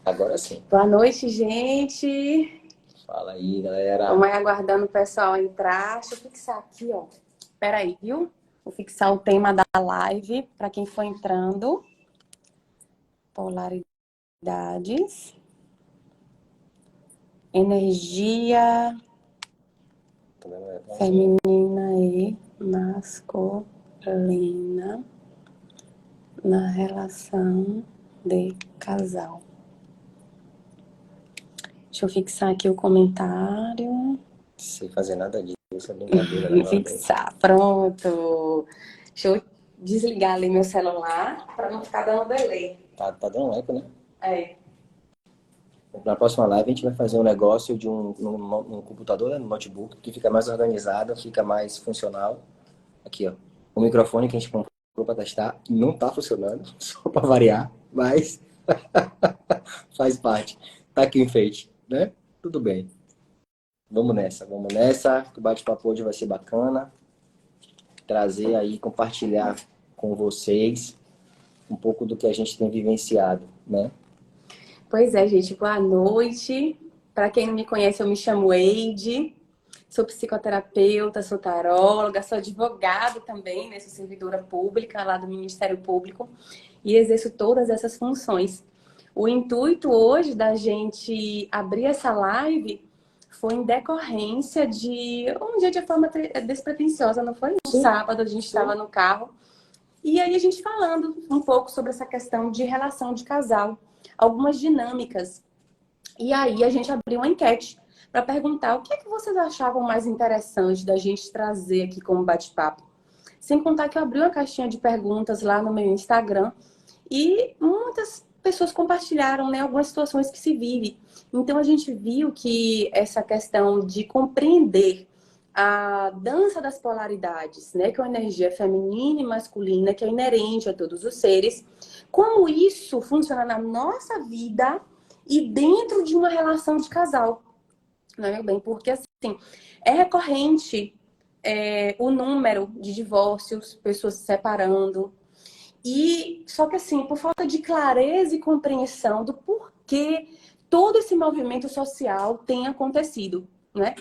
Agora sim. Boa noite, gente. Fala aí, galera. Vamos aí aguardando o pessoal entrar. Deixa eu fixar aqui, ó. Espera aí, viu? Vou fixar o tema da live para quem for entrando. Polaridades. Energia feminina e masculina na relação de casal. Deixa eu fixar aqui o comentário. Sem fazer nada disso, é brincadeira, não. Fixar, pronto. Deixa eu desligar ali meu celular para não ficar dando delay. Tá dando eco, né? É. Na próxima live a gente vai fazer um negócio de um computador, né, no notebook, que fica mais organizado, fica mais funcional. Aqui, ó. O microfone que a gente comprou para testar não tá funcionando, só para variar, mas faz parte. Tá aqui o enfeite, né? Tudo bem. Vamos nessa, vamos nessa. O bate-papo hoje vai ser bacana. Trazer aí, compartilhar com vocês um pouco do que a gente tem vivenciado, né? Pois é, gente, boa noite. Para quem não me conhece, eu me chamo Eide. Sou psicoterapeuta, sou taróloga, sou advogada também, né? Sou servidora pública lá do Ministério Público e exerço todas essas funções. O intuito hoje da gente abrir essa live foi em decorrência de um dia de forma despretensiosa, não foi? Um sábado a gente estava no carro e aí a gente falando um pouco sobre essa questão de relação de casal, algumas dinâmicas. E aí a gente abriu uma enquete para perguntar o que é que vocês achavam mais interessante da gente trazer aqui como bate-papo. Sem contar que eu abri uma caixinha de perguntas lá no meu Instagram e muitas pessoas compartilharam, né, algumas situações que se vive. Então a gente viu que essa questão de compreender a dança das polaridades, né, que é uma energia feminina e masculina que é inerente a todos os seres, como isso funciona na nossa vida e dentro de uma relação de casal, não é, meu bem? Porque assim, é recorrente o número de divórcios, pessoas se separando, e só que assim, por falta de clareza e compreensão do porquê todo esse movimento social tem acontecido, né?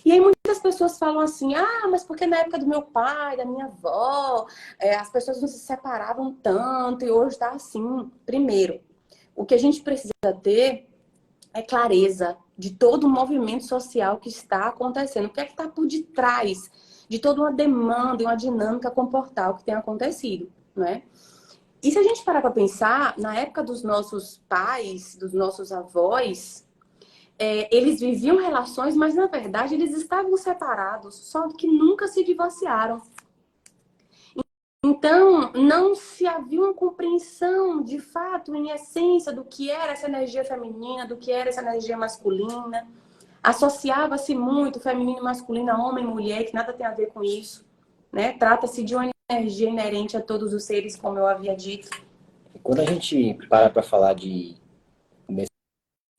E aí muitas pessoas falam assim, mas porque na época do meu pai, da minha avó, as pessoas não se separavam tanto e hoje tá assim. Primeiro, o que a gente precisa ter é clareza de todo o movimento social que está acontecendo. O que é que está por detrás de toda uma demanda e uma dinâmica comportal que tem acontecido, né? E se a gente parar para pensar, na época dos nossos pais, dos nossos avós, eles viviam relações, mas na verdade eles estavam separados, só que nunca se divorciaram. Então, não se havia uma compreensão de fato, em essência, do que era essa energia feminina, do que era essa energia masculina. Associava-se muito feminino e masculino, homem e mulher, que nada tem a ver com isso, né? Trata-se de uma energia inerente a todos os seres, como eu havia dito. E quando a gente para falar de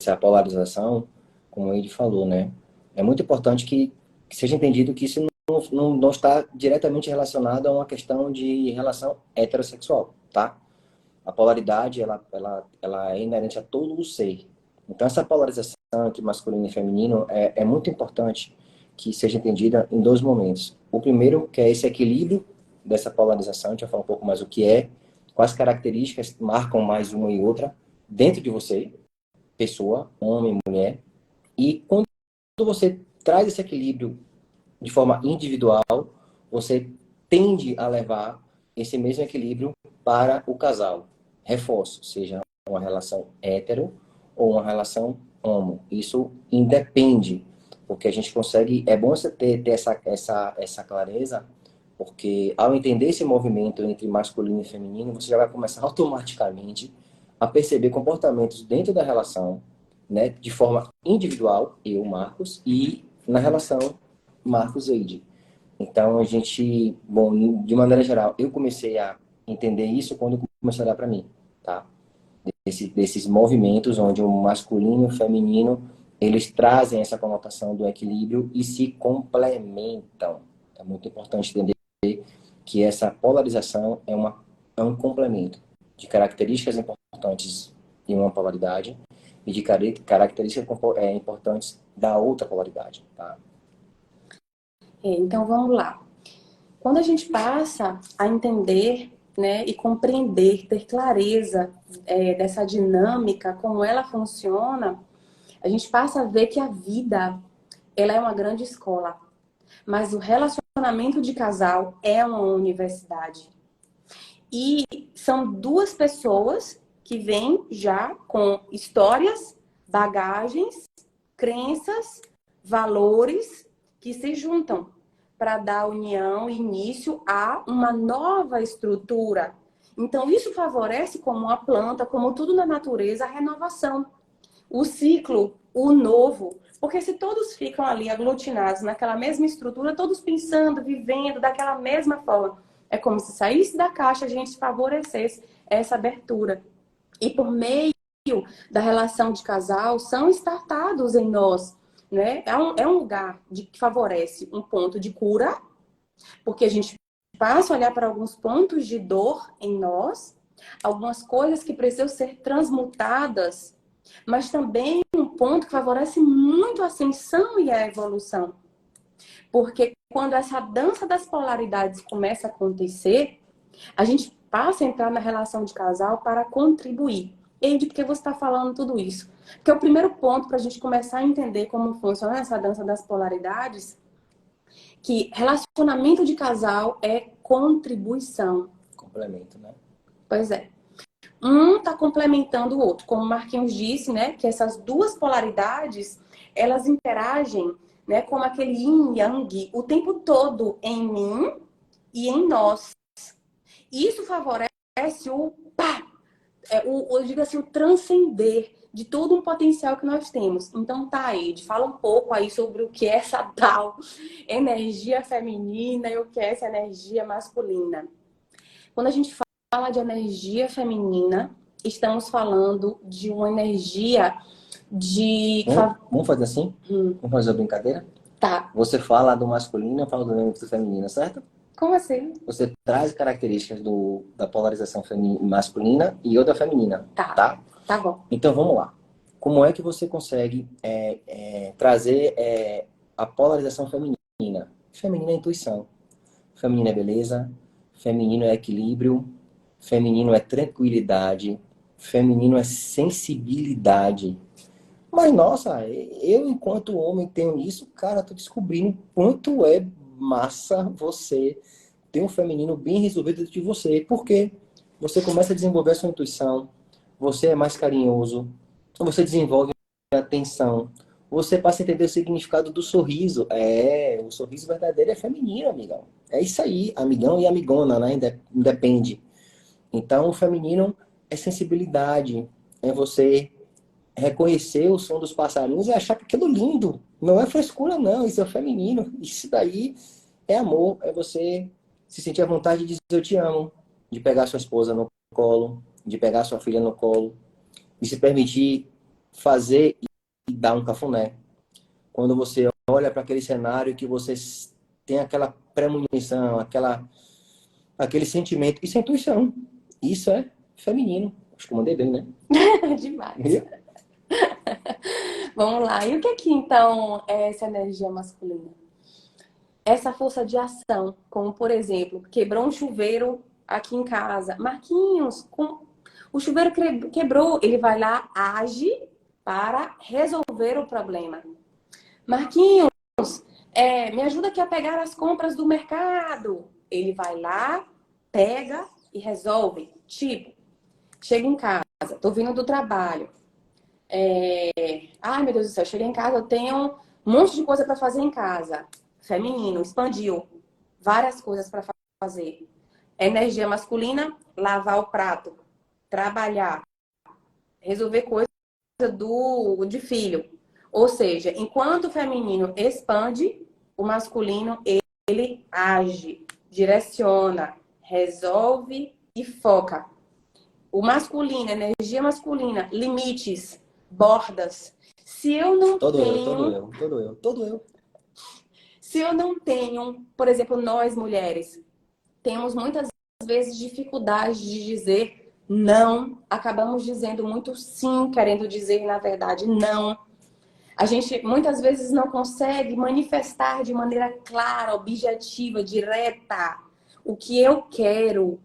essa polarização, como ele falou, né? É muito importante que seja entendido que isso não está diretamente relacionado a uma questão de relação heterossexual, tá? A polaridade, ela é inerente a todo o ser. Então, essa polarização entre masculino e feminino é muito importante que seja entendida em dois momentos. O primeiro, que é esse equilíbrio dessa polarização, a gente vai falar um pouco mais o que é, quais características marcam mais uma e outra dentro de você, pessoa, homem, mulher. E quando você traz esse equilíbrio de forma individual, você tende a levar esse mesmo equilíbrio para o casal. Reforço, seja uma relação hétero ou uma relação homo. Isso independe, porque a gente consegue, é bom você ter essa clareza, porque ao entender esse movimento entre masculino e feminino, você já vai começar automaticamente a perceber comportamentos dentro da relação, né, de forma individual, eu, Marcos, e na relação Marcos Eide. Então, a gente, bom, de maneira geral, eu comecei a entender isso quando começou a olhar para mim, tá? Desses movimentos onde o masculino e o feminino, eles trazem essa conotação do equilíbrio e se complementam. É muito importante entender que essa polarização é um complemento de características importantes em uma polaridade e de características importantes da outra polaridade, tá? Então vamos lá. Quando a gente passa a entender, né, e compreender, ter clareza dessa dinâmica, como ela funciona, a gente passa a ver que a vida, ela é uma grande escola. Mas o relacionamento de casal é uma universidade. E são duas pessoas que vêm já com histórias, bagagens, crenças, valores que se juntam para dar união e início a uma nova estrutura. Então, isso favorece, como uma planta, como tudo na natureza, a renovação, o ciclo, o novo. Porque se todos ficam ali aglutinados naquela mesma estrutura, todos pensando, vivendo daquela mesma forma, é como se saísse da caixa, a gente favorecesse essa abertura. E por meio da relação de casal, são startados em nós, né? É um lugar que favorece um ponto de cura, porque a gente passa a olhar para alguns pontos de dor em nós, algumas coisas que precisam ser transmutadas, mas também um ponto que favorece muito a ascensão e a evolução. Porque quando essa dança das polaridades começa a acontecer, a gente passa a entrar na relação de casal para contribuir. E de que você está falando tudo isso? Porque o primeiro ponto para a gente começar a entender como funciona essa dança das polaridades, que relacionamento de casal é contribuição. Complemento, né? Pois é. Um está complementando o outro. Como o Marquinhos disse, né, que essas duas polaridades, elas interagem, né, como aquele yin e yang o tempo todo em mim e em nós. Isso favorece o pá, eu digo assim, o transcender de todo um potencial que nós temos. Então tá, Ed, fala um pouco aí sobre o que é essa tal energia feminina e o que é essa energia masculina. Quando a gente fala de energia feminina, estamos falando de uma energia de... Vamos fazer assim? Vamos fazer a brincadeira? Tá. Você fala do masculino, eu falo do feminino, certo? Como assim? Você traz características da polarização masculina e outra feminina, tá? Tá bom. Então vamos lá. Como é que você consegue trazer a polarização feminina? Feminina é intuição, feminina é beleza, feminino é equilíbrio, feminino é tranquilidade, feminino é sensibilidade. Mas, nossa, eu enquanto homem tenho isso, cara, tô descobrindo quanto é massa você ter um feminino bem resolvido de você. Por quê? Você começa a desenvolver a sua intuição, você é mais carinhoso, você desenvolve a atenção, você passa a entender o significado do sorriso. O sorriso verdadeiro é feminino, amigão. É isso aí, amigão e amigona, né? Independe. Então, o feminino é sensibilidade, é você reconhecer o som dos passarinhos e achar que aquilo lindo. Não é frescura, não. Isso é feminino. Isso daí é amor. É você se sentir à vontade de dizer eu te amo. De pegar sua esposa no colo. De pegar sua filha no colo. De se permitir fazer e dar um cafuné. Quando você olha para aquele cenário que você tem aquela premonição, aquele sentimento. Isso é intuição. Isso é feminino. Acho que eu mandei bem, né? Demais. Vamos lá. E o que então é essa energia masculina? Essa força de ação, como por exemplo, quebrou um chuveiro aqui em casa. Marquinhos, o chuveiro quebrou. Ele vai lá, age para resolver o problema. Marquinhos, me ajuda aqui a pegar as compras do mercado. Ele vai lá, pega e resolve. Tipo, chega em casa, tô vindo do trabalho. Ai, meu Deus do céu, cheguei em casa, eu tenho um monte de coisa para fazer em casa. Feminino, expandiu. Várias coisas para fazer. Energia masculina, lavar o prato, trabalhar, resolver coisa de filho. Ou seja, enquanto o feminino expande, o masculino, ele age, direciona, resolve e foca. O masculino, energia masculina, limites, bordas. Se eu não tenho... Todo eu. Se eu não tenho, por exemplo, nós mulheres, temos muitas vezes dificuldade de dizer não. Acabamos dizendo muito sim, querendo dizer, na verdade, não. A gente muitas vezes não consegue manifestar de maneira clara, objetiva, direta o que eu quero.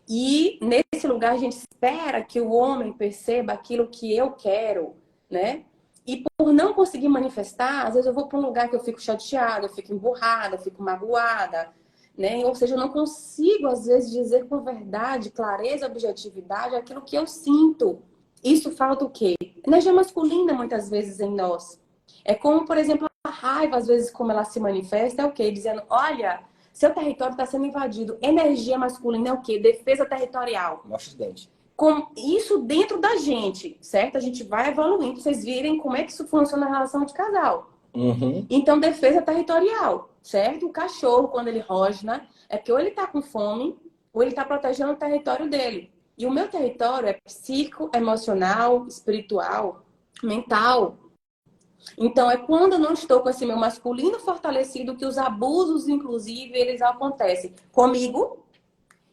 E nesse lugar a gente espera que o homem perceba aquilo que eu quero, né? E por não conseguir manifestar, às vezes eu vou para um lugar que eu fico chateada, eu fico emburrada, eu fico magoada, né? Ou seja, eu não consigo às vezes dizer com verdade, clareza, objetividade aquilo que eu sinto. Isso falta o quê? Energia masculina muitas vezes em nós. É como, por exemplo, a raiva, às vezes, como ela se manifesta, é o quê? Dizendo, olha, seu território está sendo invadido. Energia masculina é o quê? Defesa territorial. Nosso dente. Com isso dentro da gente, certo? A gente vai evoluindo pra vocês virem como é que isso funciona na relação de casal. Uhum. Então, defesa territorial, certo? O cachorro, quando ele rosna, é porque ou ele tá com fome, ou ele tá protegendo o território dele. E o meu território é psíquico, emocional, espiritual, mental. Então, é quando eu não estou com esse meu masculino fortalecido que os abusos, inclusive, eles acontecem comigo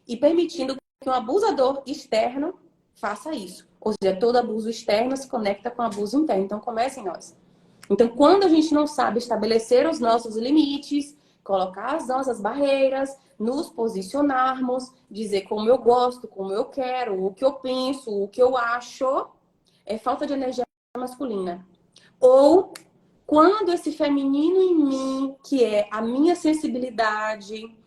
e permitindo que um abusador externo faça isso. Ou seja, todo abuso externo se conecta com abuso interno. Então, começa em nós. Então, quando a gente não sabe estabelecer os nossos limites, colocar as nossas barreiras, nos posicionarmos, dizer como eu gosto, como eu quero, o que eu penso, o que eu acho, é falta de energia masculina. Ou quando esse feminino em mim, que é a minha sensibilidade,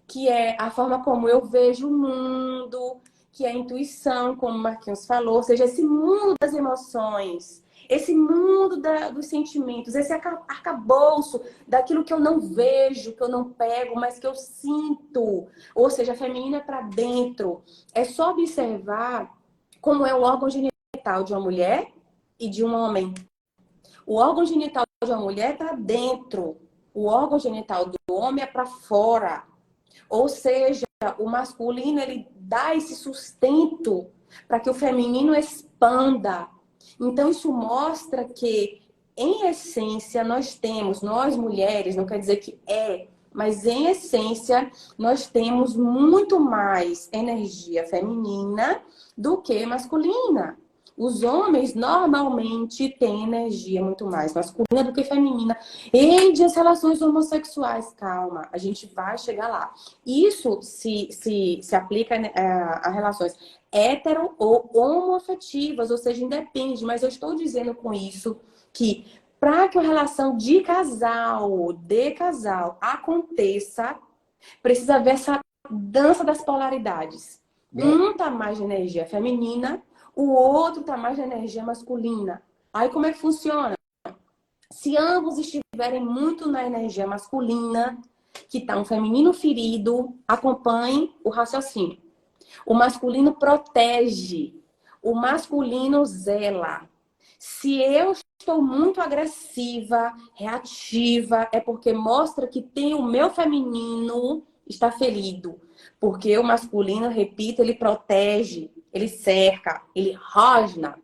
que é a forma como eu vejo o mundo, que é a intuição, como o Marquinhos falou, ou seja, esse mundo das emoções, esse mundo dos sentimentos, esse arcabouço daquilo que eu não vejo, que eu não pego, mas que eu sinto. Ou seja, a feminina é para dentro. É só observar como é o órgão genital de uma mulher e de um homem. O órgão genital de uma mulher é para dentro. O órgão genital do homem é para fora. Ou seja, o masculino ele dá esse sustento para que o feminino expanda. Então isso mostra que, em essência, nós temos, nós mulheres, não quer dizer que é, mas em essência, nós temos muito mais energia feminina do que masculina. Os homens normalmente têm energia muito mais masculina do que feminina. E as relações homossexuais, calma, a gente vai chegar lá. Isso se aplica, né, a relações hetero ou homoafetivas, ou seja, independe, mas eu estou dizendo com isso que para que a relação de casal aconteça, precisa haver essa dança das polaridades. Um tá mais de energia feminina, o outro tá mais de energia masculina. Aí como é que funciona? Se ambos estiverem muito na energia masculina, que está um feminino ferido, acompanhe o raciocínio. O masculino protege, o masculino zela. Se eu estou muito agressiva, reativa, é porque mostra que tem o meu feminino está ferido. Porque o masculino, repito, ele protege, ele cerca, ele rosna.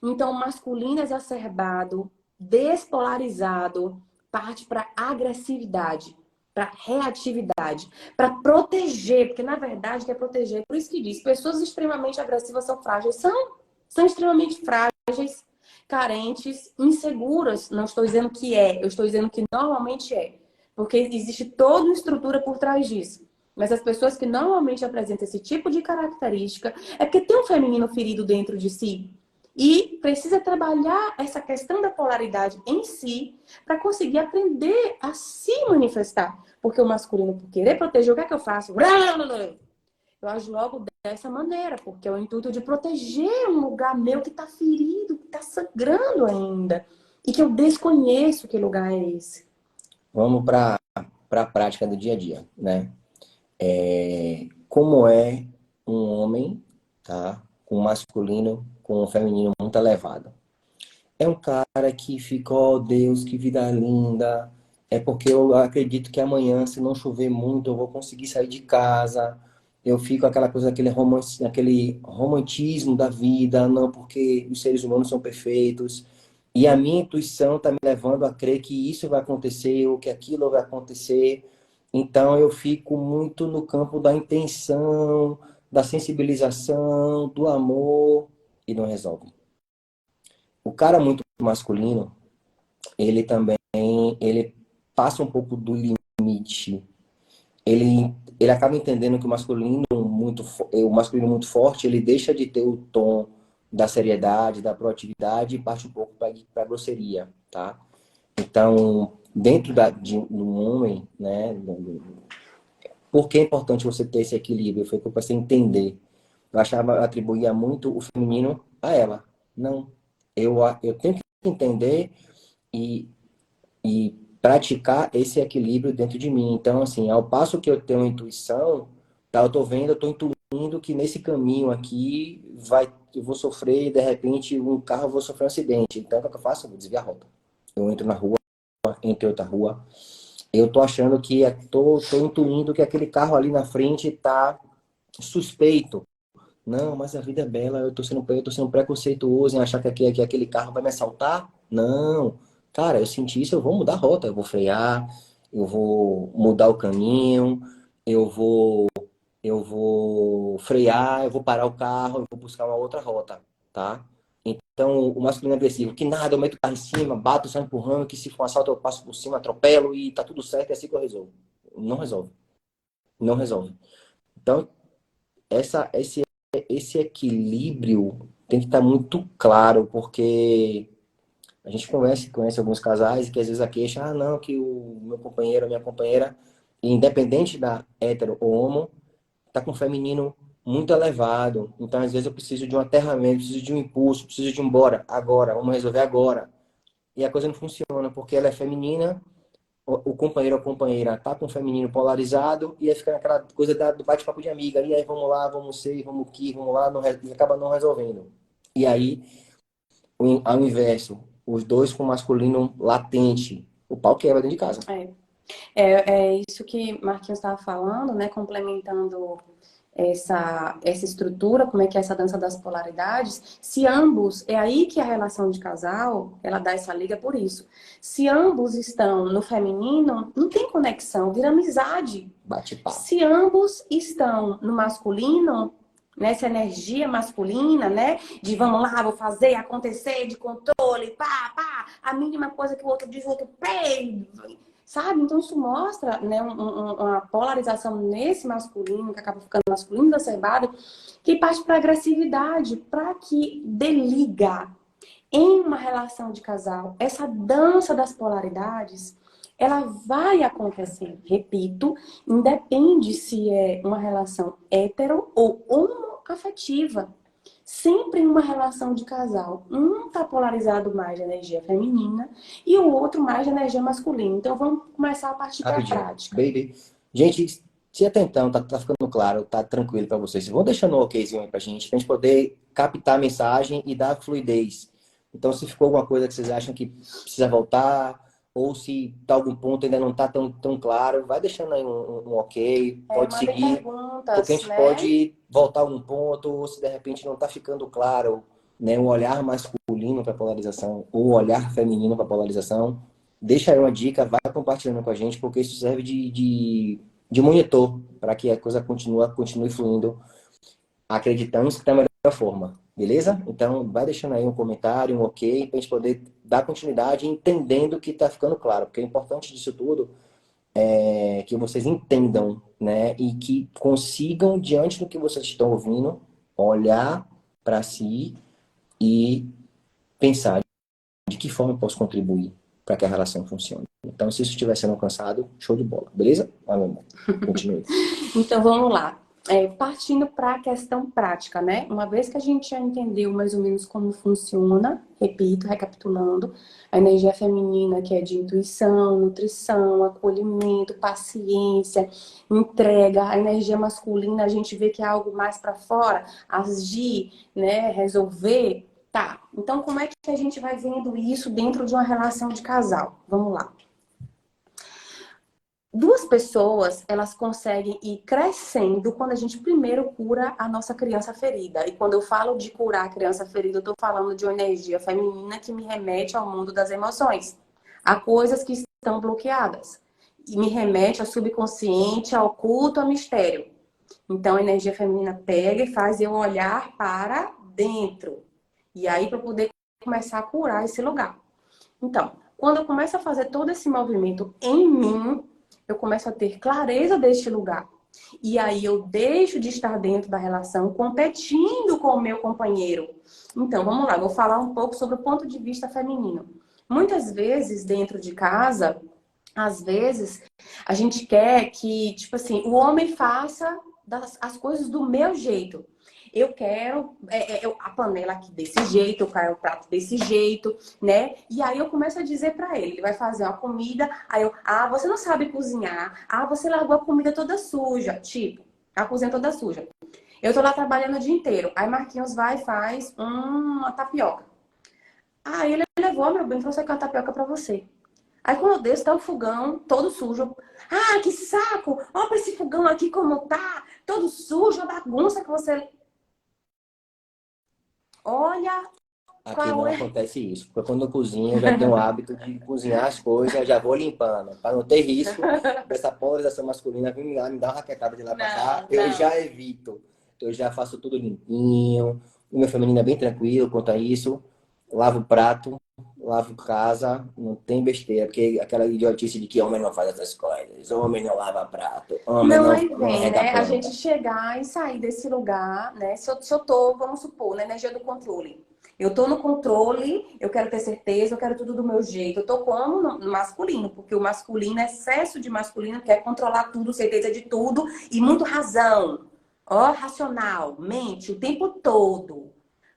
Então, o masculino exacerbado, despolarizado, parte para agressividade, para reatividade, para proteger, porque na verdade quer proteger. Por isso que diz, pessoas extremamente agressivas são frágeis, são extremamente frágeis, carentes, inseguras. Não estou dizendo que é, eu estou dizendo que normalmente é, porque existe toda uma estrutura por trás disso. Mas as pessoas que normalmente apresentam esse tipo de característica é porque tem um feminino ferido dentro de si. E precisa trabalhar essa questão da polaridade em si para conseguir aprender a se manifestar. Porque o masculino, por querer proteger, o que é que eu faço? Eu ajo logo dessa maneira, porque é o intuito de proteger um lugar meu que está ferido, que está sangrando ainda. E que eu desconheço que lugar é esse. Vamos para a prática do dia a dia, né? Como é um homem, tá? Com masculino, com um feminino muito elevado. É um cara que fica, oh Deus, que vida linda. É porque eu acredito que amanhã, se não chover muito, eu vou conseguir sair de casa. Eu fico aquela coisa, aquele romantismo da vida, não porque os seres humanos são perfeitos. E a minha intuição está me levando a crer que isso vai acontecer ou que aquilo vai acontecer. Então eu fico muito no campo da intenção, da sensibilização, do amor e não resolve. O cara muito masculino, ele também, ele passa um pouco do limite. Ele acaba entendendo que o masculino muito forte, ele deixa de ter o tom da seriedade, da proatividade e parte um pouco para a grosseria, tá? Então, dentro de um homem, né? Por que é importante você ter esse equilíbrio? Foi que eu passei a entender. Eu atribuía muito o feminino a ela. Não. Eu tenho que entender e, e praticar esse equilíbrio dentro de mim. Então, assim, ao passo que eu tenho intuição, tá, eu tô intuindo que nesse caminho aqui eu vou sofrer, de repente, um carro, eu vou sofrer um acidente. Então, o que eu faço? Eu vou desviar a rota. Eu entro na rua, entro em outra rua. Eu tô achando que, tô intuindo que aquele carro ali na frente tá suspeito. Não, mas a vida é bela, eu tô sendo preconceituoso em achar que aquele carro vai me assaltar. Não. Cara, eu senti isso, eu vou mudar a rota, eu vou frear, eu vou mudar o caminho, eu vou, eu vou frear, eu vou parar o carro, eu vou buscar uma outra rota, tá? Então, o masculino agressivo, que nada, eu meto o carro em cima, bato, saio empurrando, que se for um assalto eu passo por cima, atropelo e tá tudo certo, é assim que eu resolvo. Não resolve. Não resolve. Então, essa, esse, esse equilíbrio tem que estar muito claro, porque a gente conhece alguns casais que às vezes a queixa, não, que o meu companheiro, a minha companheira, independente da hétero ou homo, tá com o feminino muito elevado. Então, às vezes eu preciso de um aterramento, preciso de um impulso, preciso de um bora, agora, vamos resolver agora. E a coisa não funciona, porque ela é feminina, o companheiro ou a companheira tá com o feminino polarizado e aí fica aquela coisa do bate-papo de amiga. E aí vamos lá, vamos ser, vamos aqui, vamos lá, e acaba não resolvendo. E aí, ao inverso, os dois com o masculino latente, o pau quebra dentro de casa. É isso que Marquinhos estava falando, né? Complementando essa estrutura, como é que é essa dança das polaridades, se ambos, é aí que a relação de casal, ela dá essa liga por isso. Se ambos estão no feminino, não tem conexão, vira amizade. Bate-papo. Se ambos estão no masculino, nessa energia masculina, né? De vamos lá, vou fazer acontecer, de controle, pá, pá, a mínima coisa que o outro diz, o outro pei, sabe? Então isso mostra, né, uma polarização nesse masculino, que acaba ficando masculino exacerbado, que parte para agressividade, para que deliga em uma relação de casal. Essa dança das polaridades, ela vai acontecer, repito, independe se é uma relação hétero ou homoafetiva. Sempre em uma relação de casal, um está polarizado mais de energia feminina e o outro mais de energia masculina. Então vamos começar a partir para a prática. Baby. Gente, se até então tá ficando claro, tá tranquilo para vocês, vão deixando um okzinho aí pra gente poder captar a mensagem e dar fluidez. Então, se ficou alguma coisa que vocês acham que precisa voltar, ou se tá algum ponto ainda não tá tão claro, vai deixando aí um ok, pode seguir, porque a gente pode voltar algum ponto, ou se de repente não tá ficando claro, né, um olhar masculino para polarização, ou um olhar feminino para polarização, deixa aí uma dica, vai compartilhando com a gente, porque isso serve de monitor para que a coisa continue fluindo. Acreditamos que está a melhor forma, beleza? Então, vai deixando aí um comentário, um ok, para a gente poder dar continuidade entendendo que está ficando claro, porque o importante disso tudo é que vocês entendam, né? E que consigam, diante do que vocês estão ouvindo, olhar para si e pensar de que forma eu posso contribuir para que a relação funcione. Então, se isso estiver sendo alcançado, show de bola, beleza? Vai, meu amor. Continue. Então, vamos lá. Partindo para a questão prática, né? Uma vez que a gente já entendeu mais ou menos como funciona, repito, recapitulando, a energia feminina, que é de intuição, nutrição, acolhimento, paciência, entrega, a energia masculina, a gente vê que é algo mais para fora, agir, né? Resolver. Tá, então como é que a gente vai vendo isso dentro de uma relação de casal? Vamos lá. Duas pessoas, elas conseguem ir crescendo quando a gente primeiro cura a nossa criança ferida. E quando eu falo de curar a criança ferida, eu estou falando de uma energia feminina que me remete ao mundo das emoções, a coisas que estão bloqueadas. E me remete ao subconsciente, ao oculto, ao mistério. Então, a energia feminina pega e faz eu olhar para dentro. E aí, para poder começar a curar esse lugar. Então, quando eu começo a fazer todo esse movimento em mim, eu começo a ter clareza deste lugar. E aí eu deixo de estar dentro da relação competindo com o meu companheiro. Então, vamos lá, vou falar um pouco sobre o ponto de vista feminino. Muitas vezes, dentro de casa, às vezes, a gente quer que, tipo assim, o homem faça as coisas do meu jeito. Eu quero a panela aqui desse jeito, eu quero o prato desse jeito, né? E aí eu começo a dizer pra ele, ele vai fazer uma comida, aí eu, você não sabe cozinhar, você largou a comida toda suja, tipo, a cozinha toda suja. Eu tô lá trabalhando o dia inteiro, aí Marquinhos vai e faz uma tapioca. Aí ele levou, meu bem, trouxe aqui uma tapioca pra você. Aí quando eu desço, tá o fogão todo sujo. Que saco! Olha pra esse fogão aqui como tá, todo sujo, a bagunça que você... Olha Aqui qual não é. acontece isso, porque quando eu cozinho, eu já tenho o hábito de cozinhar as coisas, eu já vou limpando, para não ter risco dessa polarização masculina vir lá me dar uma raquetada de lá para cá, Não, eu não. já evito. Eu já faço tudo limpinho, o meu feminino é bem tranquilo quanto a isso, lavo o prato, lavo casa, não tem besteira, porque aquela idiotice de que homem não faz essas coisas, homem não lava prato, homem Não, não, aí não vem, rega né? A gente planta. chegar e sair desse lugar, né? Se eu tô, vamos supor, na energia do controle. Eu tô no controle, eu quero ter certeza, eu quero tudo do meu jeito. Eu tô como no masculino, porque o masculino, excesso de masculino, quer controlar tudo, certeza de tudo e muito razão. Ó, racional, mente o tempo todo.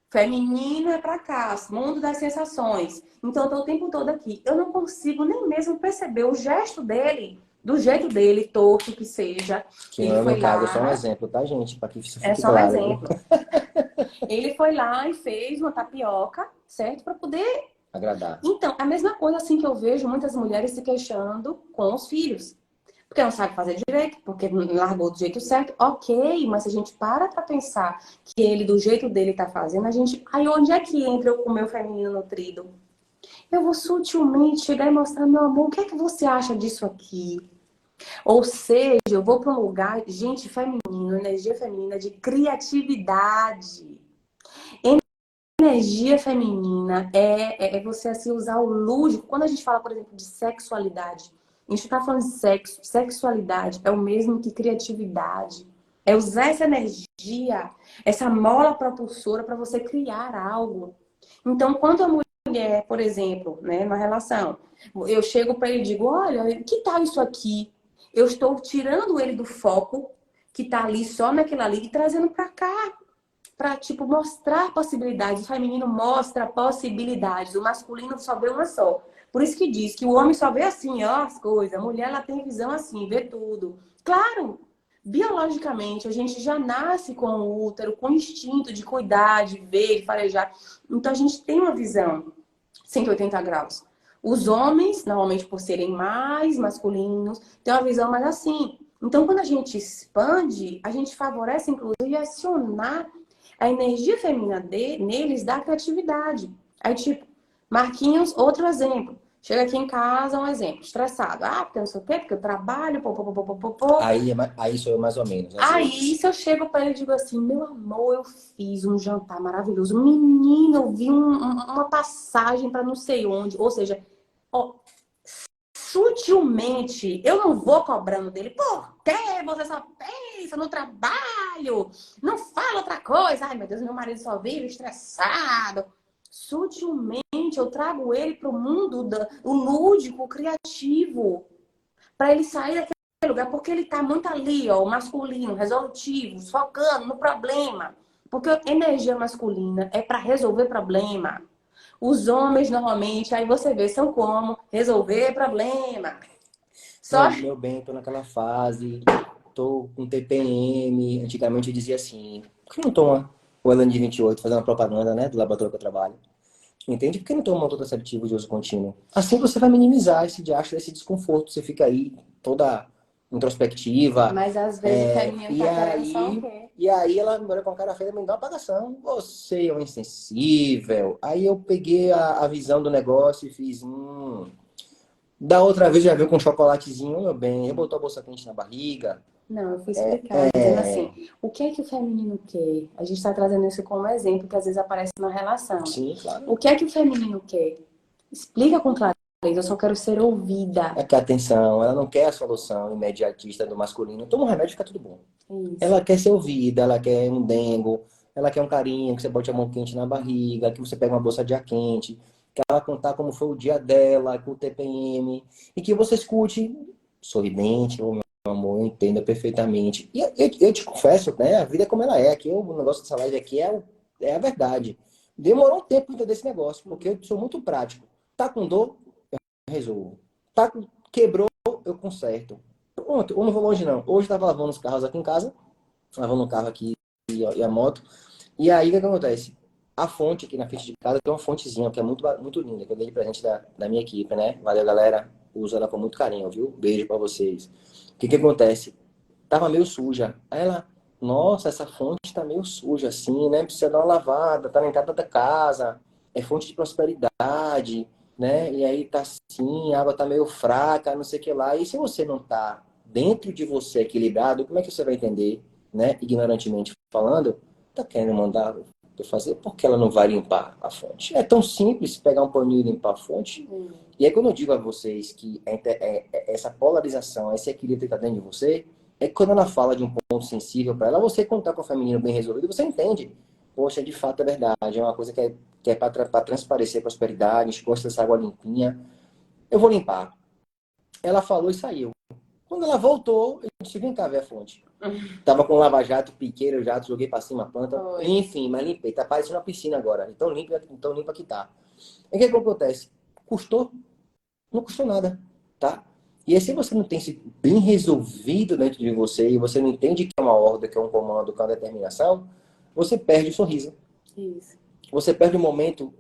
Feminino é pra cá, mundo das sensações. Então eu tô o tempo todo aqui. Eu não consigo nem mesmo perceber o gesto dele, do jeito dele, torto que seja. Que não Ele é o meu foi caso, é só um lá, exemplo, tá, gente? Para que isso é fique só um claro, viu? exemplo. Ele foi lá e fez uma tapioca, certo? Para poder. Agradar. Então, a mesma coisa assim que eu vejo muitas mulheres se queixando com os filhos. Porque não sabe fazer direito, porque não largou do jeito certo. Ok, mas se a gente para pensar que ele, do jeito dele, tá fazendo, a gente. Aí onde é que entra eu com o meu feminino nutrido? Eu vou sutilmente chegar e mostrar, meu amor, o que é que você acha disso aqui? Ou seja, eu vou para um lugar, gente, feminino, energia feminina de criatividade. Energia feminina é você assim usar o lúdico. Quando a gente fala, por exemplo, de sexualidade, a gente está falando de sexo. Sexualidade é o mesmo que criatividade. É usar essa energia, essa mola propulsora para você criar algo. Então, quando a mulher, por exemplo, né, na relação, eu chego para ele e digo: olha, que tal isso aqui? Eu estou tirando ele do foco que está ali só naquilo ali e trazendo para cá para tipo mostrar possibilidades. O feminino mostra possibilidades, o masculino só vê uma só. Por isso que diz que o homem só vê assim, ó, as coisas. A mulher ela tem visão assim, vê tudo. Claro, biologicamente a gente já nasce com o útero, com o instinto de cuidar, de ver, de farejar. Então a gente tem uma visão 180 graus. Os homens, normalmente por serem mais masculinos, têm uma visão mais assim. Então, quando a gente expande, a gente favorece, inclusive, acionar a energia feminina neles da criatividade. Aí, tipo, Marquinhos, outro exemplo. Chega aqui em casa, um exemplo, estressado. Porque não sei o quê, porque eu trabalho, pô, pô, pô, pô, pô, pô. Aí sou eu mais ou menos, às Aí, vezes. se eu chego para ele e digo assim, meu amor, eu fiz um jantar maravilhoso. Menino, eu vi uma passagem para não sei onde. Ou seja, ó, sutilmente, eu não vou cobrando dele. Por que você só pensa no trabalho? Não fala outra coisa. Ai, meu Deus, meu marido só vive estressado. Sutilmente, eu trago ele para o mundo o lúdico, o criativo, para ele sair daquele lugar, porque ele está muito ali, ó, o masculino, resolutivo, focando no problema. Porque a energia masculina é para resolver problema. Os homens, normalmente, aí você vê, são como resolver problema. Só Não, meu bem, tô naquela fase, tô com TPM. Antigamente eu dizia assim, por que não toma o Elan de 28, fazendo uma propaganda, né, do laboratório que eu trabalho? Entende? Por que não toma um contraceptivo de uso contínuo? Assim você vai minimizar esse diacho, esse desconforto. Você fica aí toda introspectiva. mas às vezes o feminino E tá querendo só o aí, quê? e aí ela me olha com a cara feia e me dá uma apagação. Você é um insensível. Aí eu peguei a visão do negócio e fiz, Da outra vez já veio com um chocolatezinho, meu bem, botou a bolsa quente na barriga. Não, eu fui explicar, dizendo assim, o que é que o feminino quer? A gente está trazendo isso como exemplo, que às vezes aparece na relação. Sim, claro. O que é que o feminino quer? Explica com clareza, eu só quero ser ouvida. É que a atenção, ela não quer a solução imediatista do masculino. Toma um remédio e fica tudo bom. Isso. Ela quer ser ouvida, ela quer um dengo, ela quer um carinho, que você bote a mão quente na barriga, que você pega uma bolsa de ar quente, que ela contar como foi o dia dela, com o TPM, e que você escute sorridente, ô meu amor, eu entendo perfeitamente. E eu te confesso, né, a vida é como ela é, aqui o negócio dessa live aqui é a verdade. Demorou um tempo para entender esse negócio, porque eu sou muito prático. Tá com dor? Eu resolvo. Quebrou, eu conserto. Pronto, eu não vou longe não. Hoje eu tava lavando os carros aqui em casa, lavando o carro aqui e a moto. E aí, o que acontece? A fonte aqui na frente de casa tem uma fontezinha que é muito linda, que eu dei de presente da minha equipe, né? Valeu, galera. Uso ela com muito carinho, viu? Beijo pra vocês. O que acontece? Tava meio suja. Aí ela, nossa, essa fonte tá meio suja assim, né? Precisa dar uma lavada, tá na entrada da casa. É fonte de prosperidade, né? E aí tá assim, a água tá meio fraca, não sei o que lá. E se você não tá dentro de você equilibrado, como é que você vai entender, né? Ignorantemente falando, tá querendo mandar eu fazer, porque ela não vai limpar a fonte? É tão simples pegar um paninho e limpar a fonte. E aí quando eu digo a vocês que essa polarização, esse equilíbrio que tá dentro de você, é que quando ela fala de um ponto sensível para ela, você contar com o feminino bem resolvido, você entende. Poxa, de fato é verdade, é uma coisa que é para transparecer prosperidade, a gente gosta dessa água limpinha. Eu vou limpar. Ela falou e saiu. Quando ela voltou, eu disse, vem cá ver a fonte. Tava com lava-jato, piqueiro, jato, joguei pra cima a planta. Foi. Enfim, mas limpei. Tá parecendo uma piscina agora. Então limpa que tá. E o que acontece? Custou? Não custou nada, tá? E aí, se você não tem isso bem resolvido dentro de você e você não entende que é uma ordem, que é um comando, que é uma determinação, você perde o sorriso. Isso. Você perde o momento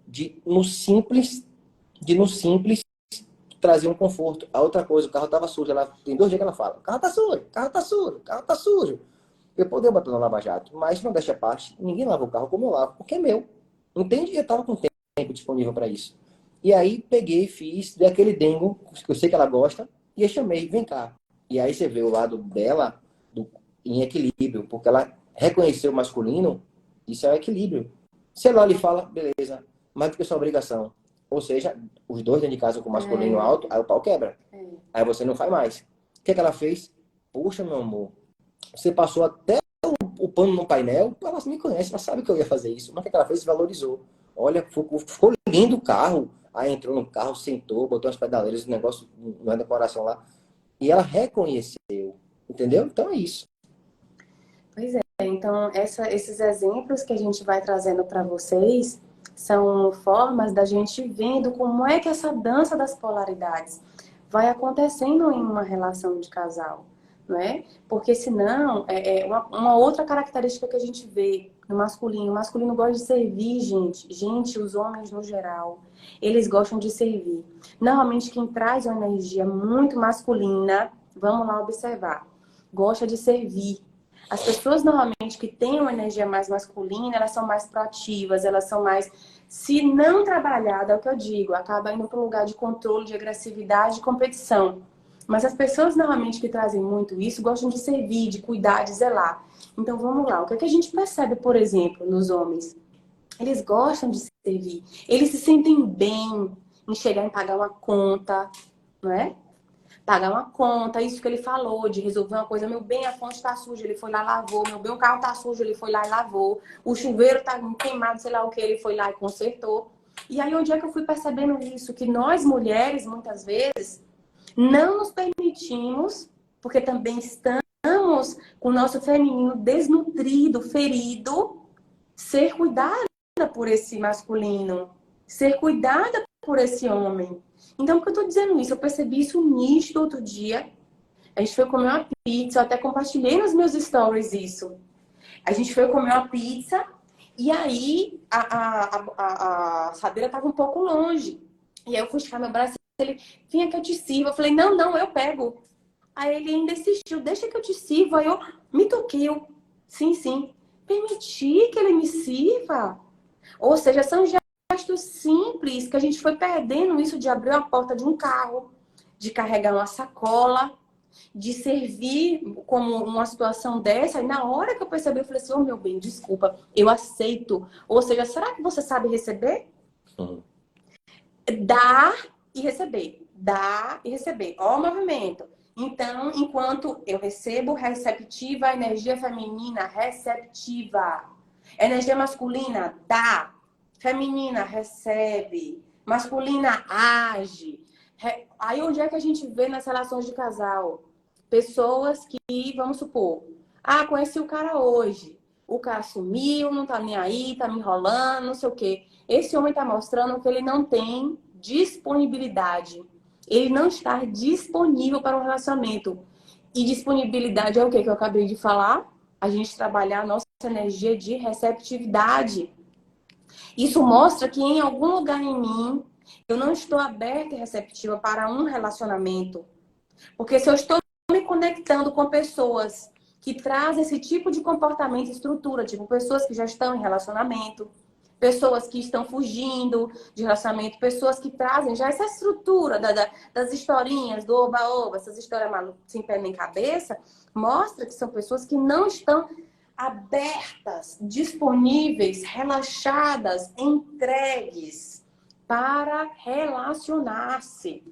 no simples, trazer um conforto. A outra coisa, o carro estava sujo. Tem 2 dias que ela fala, o carro tá sujo, o carro tá sujo, o carro tá sujo. Eu poderia botar no lava-jato, mas não deixa parte. Ninguém lava o carro como eu lavo, porque é meu. Entende? Eu estava com tempo disponível para isso. E aí peguei, fiz, dei aquele dengo, que eu sei que ela gosta, e eu chamei, vem cá. E aí você vê o lado dela em equilíbrio, porque ela reconheceu o masculino, isso é o equilíbrio. Se ela lhe fala, beleza, mais do que sua obrigação. Ou seja, os dois dentro de casa com o masculino alto, aí o pau quebra. Aí você não faz mais. O que ela fez? Puxa, meu amor, você passou até o pano no painel, ela me conhece, ela sabe que eu ia fazer isso. Mas o que ela fez? Valorizou. Olha, ficou lindo o carro. Aí entrou no carro, sentou, botou as pedaleiras, o negócio, na decoração lá. E ela reconheceu. Entendeu? Então é isso. Pois é. Então, esses exemplos que a gente vai trazendo para vocês são formas da gente vendo como é que essa dança das polaridades vai acontecendo em uma relação de casal, não é? Porque senão, uma outra característica que a gente vê no masculino, o masculino gosta de servir, gente. Gente, os homens no geral, eles gostam de servir. Normalmente quem traz uma energia muito masculina, vamos lá observar, gosta de servir. As pessoas normalmente que têm uma energia mais masculina, elas são mais proativas, elas são mais, se não trabalhada, é o que eu digo, acaba indo para um lugar de controle, de agressividade, de competição. Mas as pessoas normalmente que trazem muito isso gostam de servir, de cuidar, de zelar. Então vamos lá, o que é que a gente percebe, por exemplo, nos homens? Eles gostam de servir, eles se sentem bem em chegar e pagar uma conta, não é? Pagar uma conta, isso que ele falou, de resolver uma coisa, meu bem, a fonte tá suja, ele foi lá e lavou, meu bem, o carro tá sujo, ele foi lá e lavou, o chuveiro tá queimado, sei lá o que, ele foi lá e consertou. E aí, onde é que eu fui percebendo isso? Que nós, mulheres, muitas vezes, não nos permitimos, porque também estamos com o nosso feminino desnutrido, ferido, ser cuidada por esse masculino, ser cuidada por esse homem. Então, por que eu tô dizendo isso? Eu percebi isso nítido outro dia. A gente foi comer uma pizza, eu até compartilhei nos meus stories isso. A gente foi comer uma pizza e aí a assadeira estava um pouco longe. E aí eu fui esticar meu braço e ele, vinha que eu te sirvo. Eu falei, não, não, eu pego. Aí ele ainda insistiu, deixa que eu te sirvo. Aí eu me toquei, sim, sim. Permitir que ele me sirva. Ou seja, são gestos simples que a gente foi perdendo isso de abrir a porta de um carro, de carregar uma sacola, de servir como uma situação dessa, e na hora que eu percebi, eu falei assim, oh, meu bem, desculpa, eu aceito. Ou seja, será que você sabe receber? Uhum. Dar e receber. Dar e receber. Ó o movimento. Então, enquanto eu recebo, receptiva, a energia feminina, receptiva. Energia masculina, dá. Feminina, recebe. Masculina, age. Aí onde é que a gente vê nas relações de casal? Pessoas que, vamos supor, conheci o cara hoje. O cara sumiu, não tá nem aí, tá me enrolando, não sei o quê. Esse homem tá mostrando que ele não tem disponibilidade. Ele não está disponível para um relacionamento. E disponibilidade é o que eu acabei de falar? A gente trabalhar a nossa energia de receptividade. Isso mostra que em algum lugar em mim eu não estou aberta e receptiva para um relacionamento. Porque se eu estou me conectando com pessoas que trazem esse tipo de comportamento e estrutura, tipo pessoas que já estão em relacionamento, pessoas que estão fugindo de relacionamento, pessoas que trazem já essa estrutura das historinhas, do oba-oba, essas histórias sem pé nem cabeça, mostra que são pessoas que não estão abertas, disponíveis, relaxadas, entregues para relacionar-se.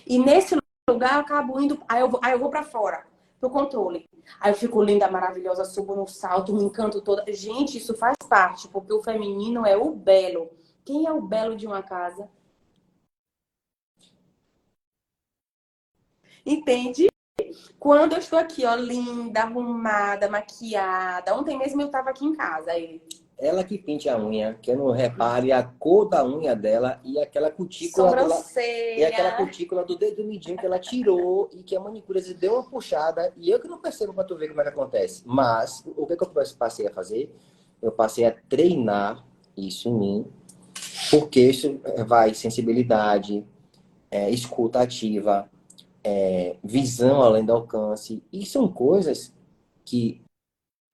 E nesse lugar eu acabo indo, aí eu vou para fora, pro controle. Aí eu fico linda, maravilhosa, subo no salto, me encanto toda. Gente, isso faz parte, porque o feminino é o belo. Quem é o belo de uma casa? Entende? Quando eu estou aqui, ó, linda, arrumada, maquiada. Ontem mesmo eu tava aqui em casa. Aí, Ela que pinte a unha, que eu não repare a cor da unha dela e aquela cutícula e aquela sobrancelha. cutícula do dedo midinho que ela tirou e que a manicure deu uma puxada e eu que não percebo pra tu ver como é que acontece. Mas o que eu passei a fazer? Eu passei a treinar isso em mim, porque isso vai sensibilidade, escuta ativa, visão além do alcance. E são coisas que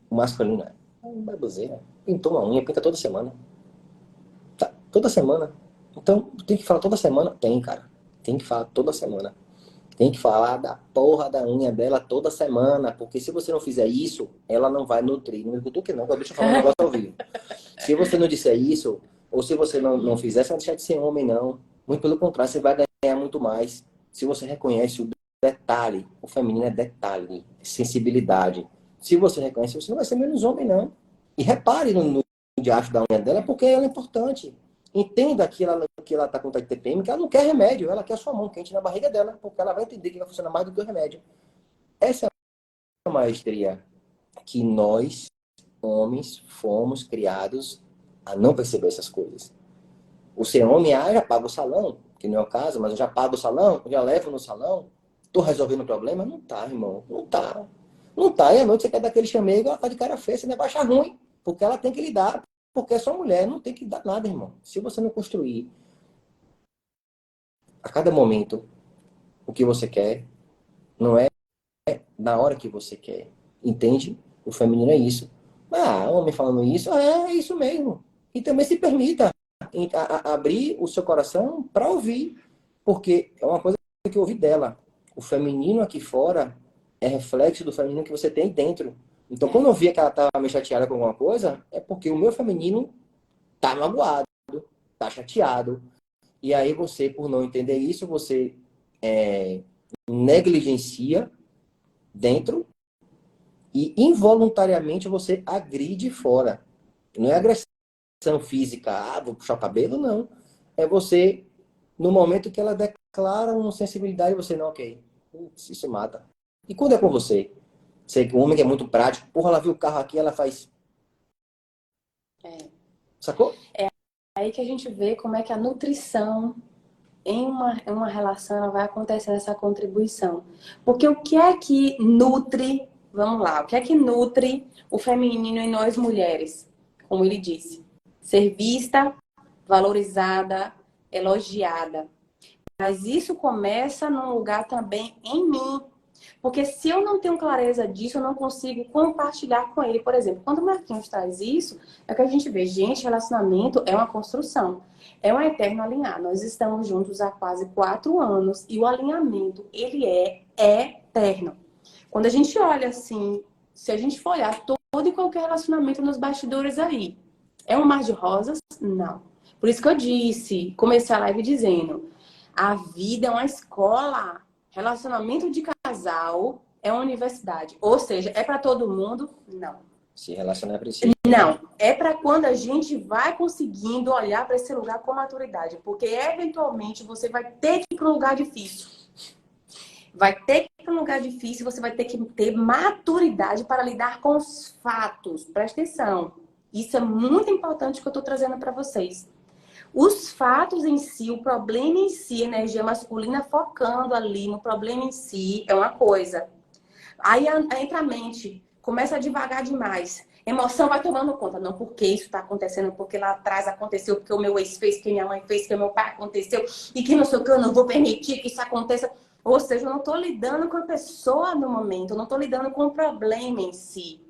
o masculino é uma baboseira. Pintou uma unha, pinta toda semana. Tá, toda semana. Então, tem que falar toda semana? Tem, cara. Tem que falar toda semana. Tem que falar da porra da unha dela toda semana. Porque se você não fizer isso, ela não vai nutrir. Não me cutuque não, deixa eu falar um negócio ao vivo. Se você não disser isso, ou se você não fizer, você vai deixar de ser homem, não. Muito pelo contrário, você vai ganhar muito mais. Se você reconhece o detalhe, o feminino é detalhe, sensibilidade. Se você reconhece, você não vai ser menos homem, não. E repare no diacho da unha dela, porque ela é importante. Entenda que ela está com TPM, que ela não quer remédio, ela quer sua mão quente na barriga dela, porque ela vai entender que vai funcionar mais do que o remédio. Essa é a maestria que nós, homens, fomos criados a não perceber essas coisas. O ser homem, já paga o salão, que não é o caso, mas eu já pago o salão, já levo no salão, tô resolvendo o problema. Não tá, irmão, não tá. Não tá, e à noite você quer dar aquele chamego, ela tá de cara feia, você não vai achar ruim, porque ela tem que lidar, porque é sua mulher, não tem que dar nada, irmão. Se você não construir a cada momento o que você quer, não é na hora que você quer, entende? O feminino é isso. Homem falando isso, é isso mesmo. E também se permita abrir o seu coração para ouvir, porque é uma coisa que eu ouvi dela. O feminino aqui fora é reflexo do feminino que você tem dentro. Então, quando eu via que ela estava meio chateada com alguma coisa, é porque o meu feminino tá magoado, tá chateado. E aí você, por não entender isso, você negligencia dentro e involuntariamente você agride fora. Não é agressão física, vou puxar o cabelo, não. É você, no momento que ela declara uma sensibilidade, você não, ok, isso mata. E quando é com você? Você, o homem que é muito prático, porra, ela viu o carro aqui, ela faz... Sacou? É aí que a gente vê como é que a nutrição em uma relação ela vai acontecer essa contribuição. Porque o que é que nutre, vamos lá, o que é que nutre o feminino em nós mulheres? Como ele disse, ser vista, valorizada, elogiada. Mas isso começa num lugar também em mim. Porque se eu não tenho clareza disso, eu não consigo compartilhar com ele. Por exemplo, quando o Marquinhos traz isso, é que a gente vê, gente, relacionamento é uma construção. É um eterno alinhar. Nós estamos juntos há quase 4 anos e o alinhamento, ele é eterno. Quando a gente olha assim, se a gente for olhar todo e qualquer relacionamento nos bastidores aí, é um mar de rosas? Não. Por isso que eu disse, comecei a live dizendo, a vida é uma escola, relacionamento de casal é uma universidade. Ou seja, é para todo mundo? Não. Se relacionar precisa. Não, é para quando a gente vai conseguindo olhar para esse lugar com maturidade, porque eventualmente você vai ter que ir para um lugar difícil. Vai ter que ir para um lugar difícil, você vai ter que ter maturidade para lidar com os fatos. Presta atenção. Isso é muito importante que eu estou trazendo para vocês. Os fatos em si, o problema em si, a energia masculina focando ali no problema em si é uma coisa. Aí entra a mente, começa a devagar demais. Emoção vai tomando conta. Não, porque isso está acontecendo, porque lá atrás aconteceu, porque o meu ex fez, que minha mãe fez, que o meu pai aconteceu, e que não sei o que, eu não vou permitir que isso aconteça. Ou seja, eu não estou lidando com a pessoa no momento, eu não estou lidando com o problema em si.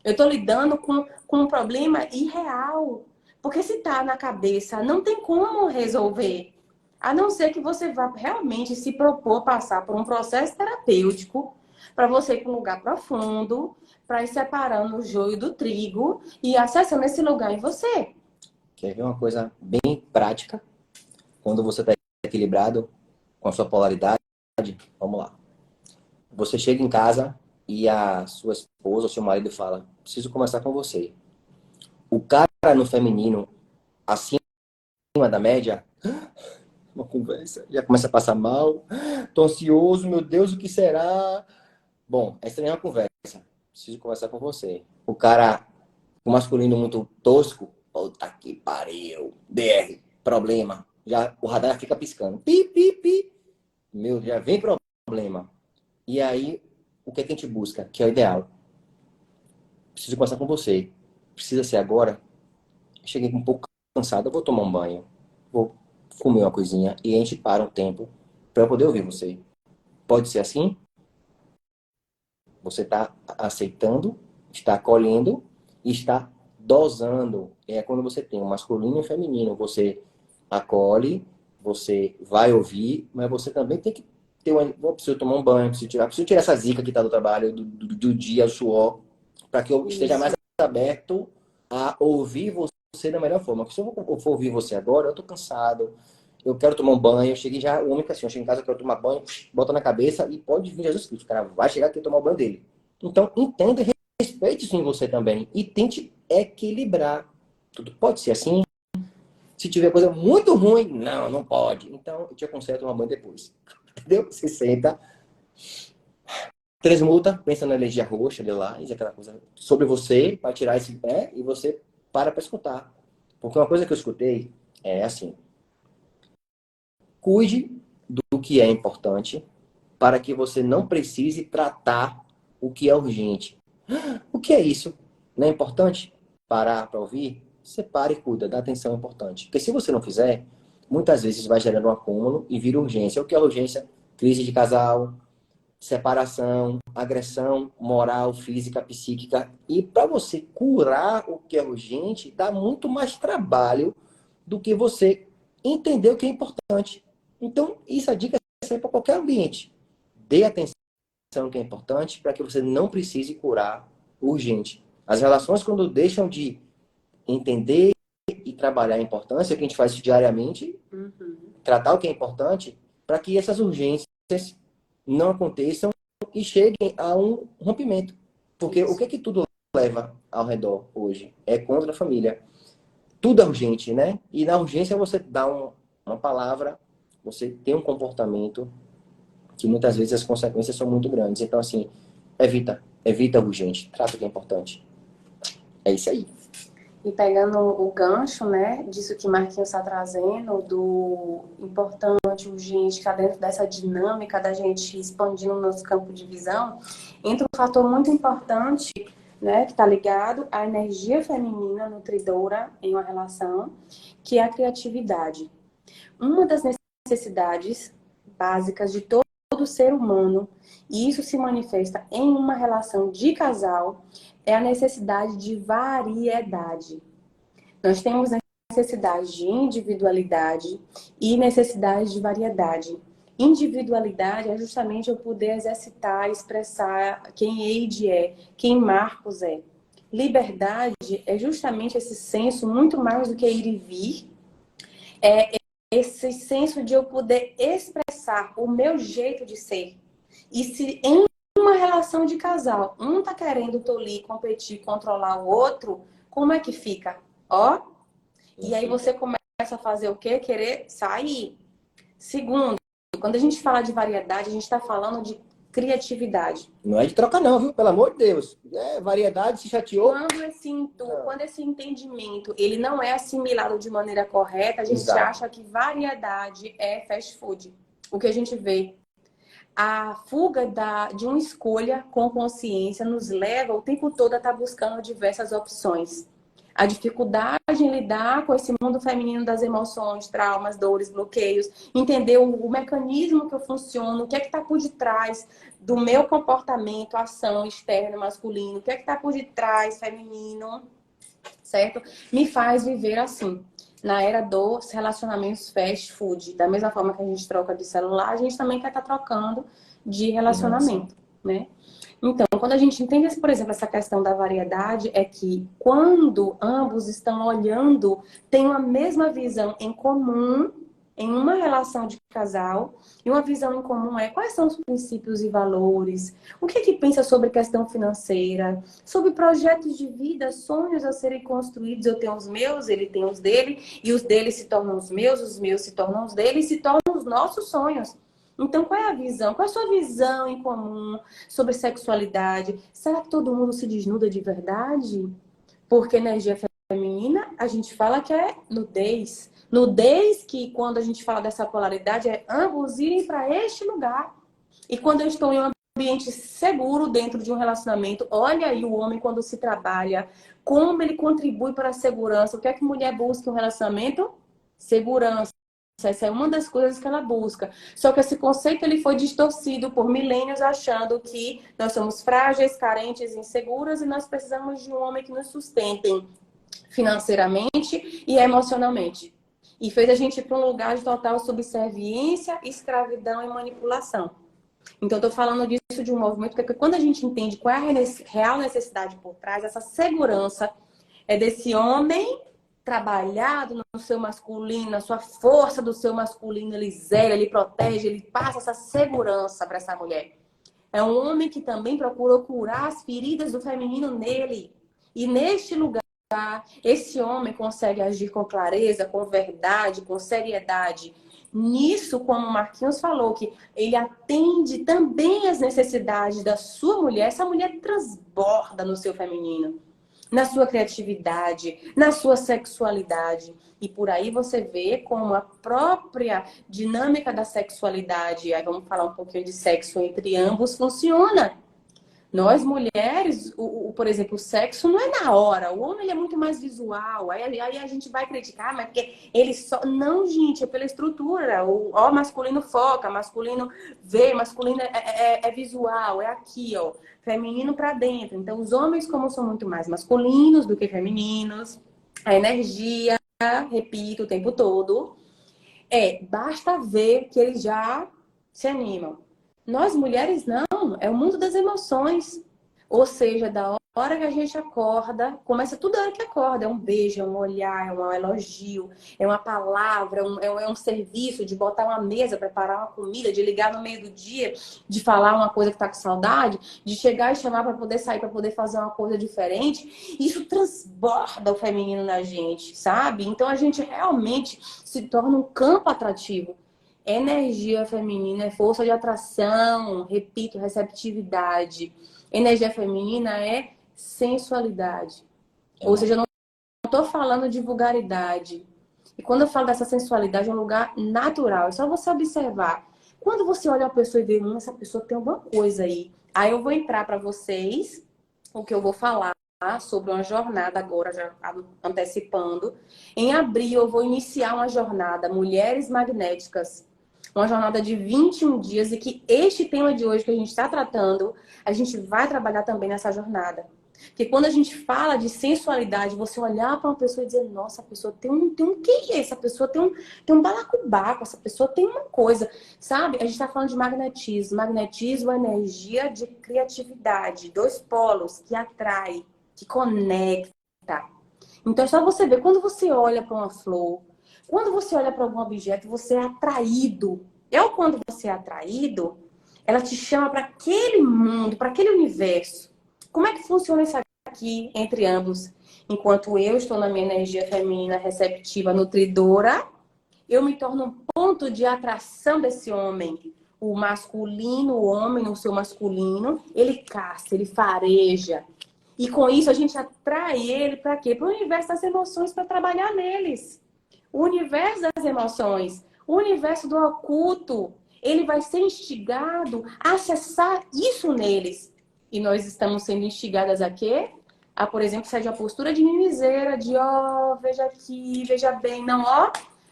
Eu estou lidando com um problema irreal. Porque se está na cabeça, não tem como resolver. A não ser que você vá realmente se propor a passar por um processo terapêutico para você ir para um lugar profundo, para ir separando o joio do trigo e acessando esse lugar em você. Quer ver uma coisa bem prática? Quando você está equilibrado com a sua polaridade, vamos lá. Você chega em casa e a sua esposa ou seu marido fala, preciso conversar com você. O cara no feminino, acima da média, uma conversa, já começa a passar mal, tô ansioso, meu Deus, o que será? Bom, essa é uma conversa. Preciso conversar com você. O cara, o masculino muito tosco, puta que pariu, DR, problema. Já, o radar fica piscando. Pi, pi, pi. Meu, já vem problema. E aí, o que é que a gente busca? Que é o ideal. Preciso conversar com você. Precisa ser agora? Cheguei um pouco cansado, eu vou tomar um banho. Vou comer uma coisinha e a gente para um tempo para eu poder ouvir você. Pode ser assim? Você está aceitando, está acolhendo e está dosando. É quando você tem o masculino e o feminino. Você acolhe, você vai ouvir, mas você também tem que ter uma... Preciso tomar um banho, preciso tirar essa zica que está do trabalho, do dia, do suor, para que eu esteja mais aberto a ouvir você da melhor forma. Porque se eu for ouvir você agora, eu estou cansado, eu quero tomar um banho, eu cheguei já, o homem que assim, eu chego em casa, eu quero tomar banho, bota na cabeça e pode vir Jesus Cristo. O cara vai chegar aqui e tomar o banho dele. Então, entenda e respeite isso em você também. E tente equilibrar. Tudo pode ser assim. Se tiver coisa muito ruim, não pode. Então, eu te aconselho a tomar banho depois. Entendeu? Você senta, transmuta, pensa na energia roxa, lilás, aquela coisa sobre você, para tirar esse pé e você para escutar. Porque uma coisa que eu escutei é assim: cuide do que é importante para que você não precise tratar o que é urgente. O que é isso? Não é importante parar para ouvir? Você para e cuida, dá atenção importante. Porque se você não fizer, muitas vezes vai gerando um acúmulo e vira urgência. O que é urgência? Crise de casal, separação, agressão moral, física, psíquica. E para você curar o que é urgente, dá muito mais trabalho do que você entender o que é importante. Então, isso a dica é para qualquer ambiente. Dê atenção que é importante para que você não precise curar urgente. As relações, quando deixam de entender e trabalhar a importância, que a gente faz isso diariamente, tratar o que é importante, para que essas urgências não aconteçam e cheguem a um rompimento. Porque o que é que tudo leva ao redor hoje? É contra a família. Tudo é urgente, né? E na urgência você dá uma palavra, você tem um comportamento que muitas vezes as consequências são muito grandes. Então, assim, evita o urgente, trata o que é importante. É isso aí. E pegando o gancho, né, disso que Marquinhos está trazendo, do importante, urgente, que está dentro dessa dinâmica da gente expandindo o nosso campo de visão, entra um fator muito importante, né, que está ligado à energia feminina nutridora em uma relação, que é a criatividade. Uma das necessidades básicas de todo ser humano, e isso se manifesta em uma relação de casal, é a necessidade de variedade. Nós temos necessidade de individualidade e necessidade de variedade. Individualidade é justamente eu poder exercitar, expressar quem Eide é, quem Marcos é. Liberdade é justamente esse senso, muito mais do que ir e vir, é esse senso de eu poder expressar o meu jeito de ser. E se em uma relação de casal, um tá querendo tolir, competir, controlar o outro, como é que fica? Ó, e aí você começa a fazer o quê? Querer sair. Segundo, quando a gente fala de variedade, a gente está falando de criatividade. Não é de troca não, viu? Pelo amor de Deus. É, variedade, se chateou. Quando esse entendimento ele não é assimilado de maneira correta, a gente Exato. acha que variedade é fast food. O que a gente vê, a fuga de uma escolha com consciência nos leva o tempo todo a estar buscando diversas opções. A dificuldade em lidar com esse mundo feminino das emoções, traumas, dores, bloqueios, entender o mecanismo que eu funciono, o que é que está por detrás do meu comportamento, ação externa masculino, o que é que está por detrás feminino, certo? Me faz viver assim, na era dos relacionamentos fast food. Da mesma forma que a gente troca de celular, a gente também quer estar trocando de relacionamento, né? Então, quando a gente entende, por exemplo, essa questão da variedade, é que quando ambos estão olhando, tem uma mesma visão em comum, em uma relação de casal, e uma visão em comum é quais são os princípios e valores, o que é que pensa sobre questão financeira, sobre projetos de vida, sonhos a serem construídos. Eu tenho os meus, ele tem os dele, e os dele se tornam os meus se tornam os dele, e se tornam os nossos sonhos. Então, qual é a visão? Qual é a sua visão em comum sobre sexualidade? Será que todo mundo se desnuda de verdade? Porque energia feminina, a gente fala que é nudez. Nudez que, quando a gente fala dessa polaridade, é ambos irem para este lugar. E quando eu estou em um ambiente seguro dentro de um relacionamento, olha aí o homem quando se trabalha, como ele contribui para a segurança. O que é que mulher busca em um relacionamento? Segurança. Essa é uma das coisas que ela busca. Só que esse conceito ele foi distorcido por milênios, achando que nós somos frágeis, carentes, inseguras e nós precisamos de um homem que nos sustente financeiramente e emocionalmente. E fez a gente ir para um lugar de total subserviência, escravidão e manipulação. Então, eu estou falando disso de um movimento porque quando a gente entende qual é a real necessidade por trás, essa segurança é desse homem trabalhado no seu masculino, na sua força do seu masculino, ele zela, ele protege, ele passa essa segurança para essa mulher. É um homem que também procurou curar as feridas do feminino nele. E neste lugar, esse homem consegue agir com clareza, com verdade, com seriedade. Nisso, como o Marquinhos falou, que ele atende também as necessidades da sua mulher, essa mulher transborda no seu feminino, na sua criatividade, na sua sexualidade. E por aí você vê como a própria dinâmica da sexualidade, aí vamos falar um pouquinho de sexo entre ambos, funciona. Nós mulheres, por exemplo, o sexo não é na hora. O homem ele é muito mais visual. Aí a gente vai criticar, mas porque ele só... Não, gente, é pela estrutura. O masculino foca, masculino vê, masculino é visual, é aqui, ó. Feminino pra dentro. Então, os homens, como são muito mais masculinos do que femininos, a energia, repito o tempo todo, basta ver que eles já se animam. Nós mulheres não, é o mundo das emoções. Ou seja, da hora que a gente acorda, começa tudo a hora que acorda. É um beijo, é um olhar, é um elogio, é uma palavra, é um serviço de botar uma mesa, preparar uma comida, de ligar no meio do dia, de falar uma coisa que tá com saudade, de chegar e chamar para poder sair, para poder fazer uma coisa diferente. Isso transborda o feminino na gente, sabe? Então a gente realmente se torna um campo atrativo. Energia feminina é força de atração, repito, receptividade. Energia feminina é sensualidade. Ou seja, eu não estou falando de vulgaridade. E quando eu falo dessa sensualidade, é um lugar natural. É só você observar. Quando você olha uma pessoa e vê, essa pessoa tem alguma coisa aí. Aí eu vou entrar para vocês o que eu vou falar sobre uma jornada agora, já antecipando. Em abril eu vou iniciar uma jornada Mulheres Magnéticas. Uma jornada de 21 dias e que este tema de hoje que a gente está tratando, a gente vai trabalhar também nessa jornada. Porque quando a gente fala de sensualidade, você olhar para uma pessoa e dizer, nossa, a pessoa tem um QI, essa pessoa tem um balacobaco, essa pessoa tem uma coisa, sabe? A gente está falando de magnetismo. Magnetismo é energia de criatividade, dois polos que atrai, que conecta. Então é só você ver, quando você olha para uma flor, quando você olha para algum objeto, você é atraído. Quando você é atraído, ela te chama para aquele mundo, para aquele universo. Como é que funciona isso aqui entre ambos? Enquanto eu estou na minha energia feminina receptiva, nutridora, eu me torno um ponto de atração desse homem. O masculino, o homem no seu masculino, ele caça, ele fareja. E com isso a gente atrai ele para quê? Para o universo das emoções, para trabalhar neles. O universo das emoções, o universo do oculto, ele vai ser instigado a acessar isso neles. E nós estamos sendo instigadas a quê? A, por exemplo, sair de uma postura de mimiseira, de veja aqui, veja bem, não,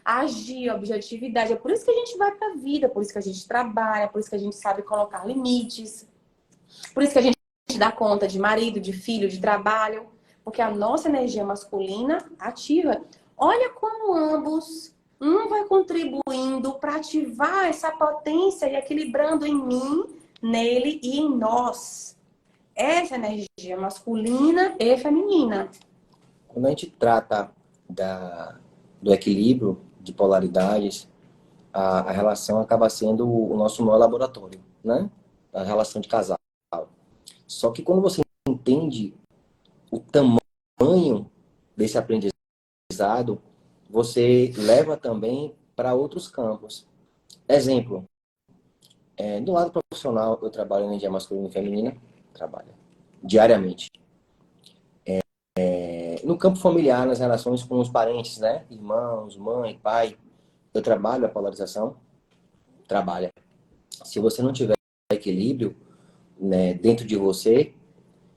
agir, objetividade. É por isso que a gente vai para a vida, por isso que a gente trabalha, por isso que a gente sabe colocar limites, por isso que a gente dá conta de marido, de filho, de trabalho, porque a nossa energia masculina ativa. Olha como ambos, um vai contribuindo para ativar essa potência e equilibrando em mim, nele e em nós. Essa energia masculina e feminina. Quando a gente trata do equilíbrio de polaridades, a relação acaba sendo o nosso maior laboratório, né? A relação de casal. Só que quando você entende o tamanho desse aprendizado, você leva também para outros campos. Exemplo, do lado profissional, eu trabalho em energia masculina e feminina, trabalho diariamente. No campo familiar, nas relações com os parentes, né? Irmãos, mãe, pai, eu trabalho a polarização, trabalha. Se você não tiver equilíbrio, né, dentro de você,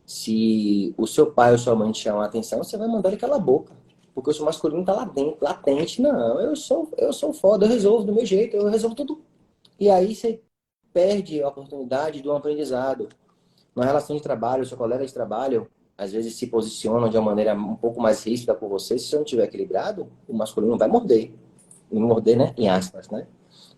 se o seu pai ou sua mãe te chamar a atenção, você vai mandar ele calar a boca. Porque o seu masculino está lá dentro, latente. Não, eu sou foda, eu resolvo do meu jeito, eu resolvo tudo. E aí você perde a oportunidade de um aprendizado. Na relação de trabalho, o seu colega de trabalho, às vezes se posiciona de uma maneira um pouco mais ríspida com você. Se você não tiver equilibrado, o masculino vai morder. Morder, né? Em aspas, né?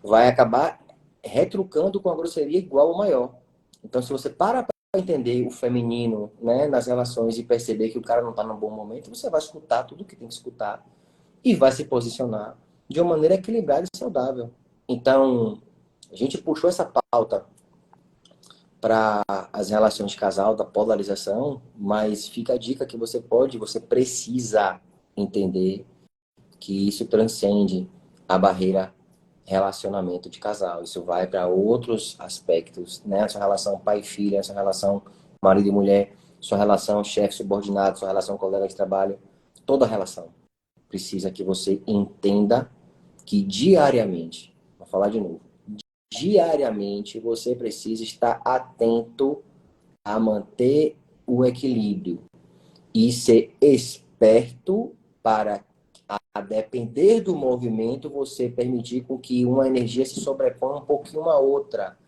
Vai acabar retrucando com a grosseria igual ou maior. Então, se você para entender o feminino, né, nas relações e perceber que o cara não está num bom momento, você vai escutar tudo que tem que escutar e vai se posicionar de uma maneira equilibrada e saudável. Então, a gente puxou essa pauta para as relações de casal, da polarização, mas fica a dica que você precisa entender que isso transcende a barreira relacionamento de casal. Isso vai para outros aspectos, né? A sua relação pai e filha, a sua relação marido e mulher, sua relação chefe subordinado, sua relação colega de trabalho, toda relação precisa que você entenda que diariamente, vou falar de novo, diariamente você precisa estar atento a manter o equilíbrio e ser esperto para, a depender do movimento, você permitir com que uma energia se sobreponha um pouquinho à outra.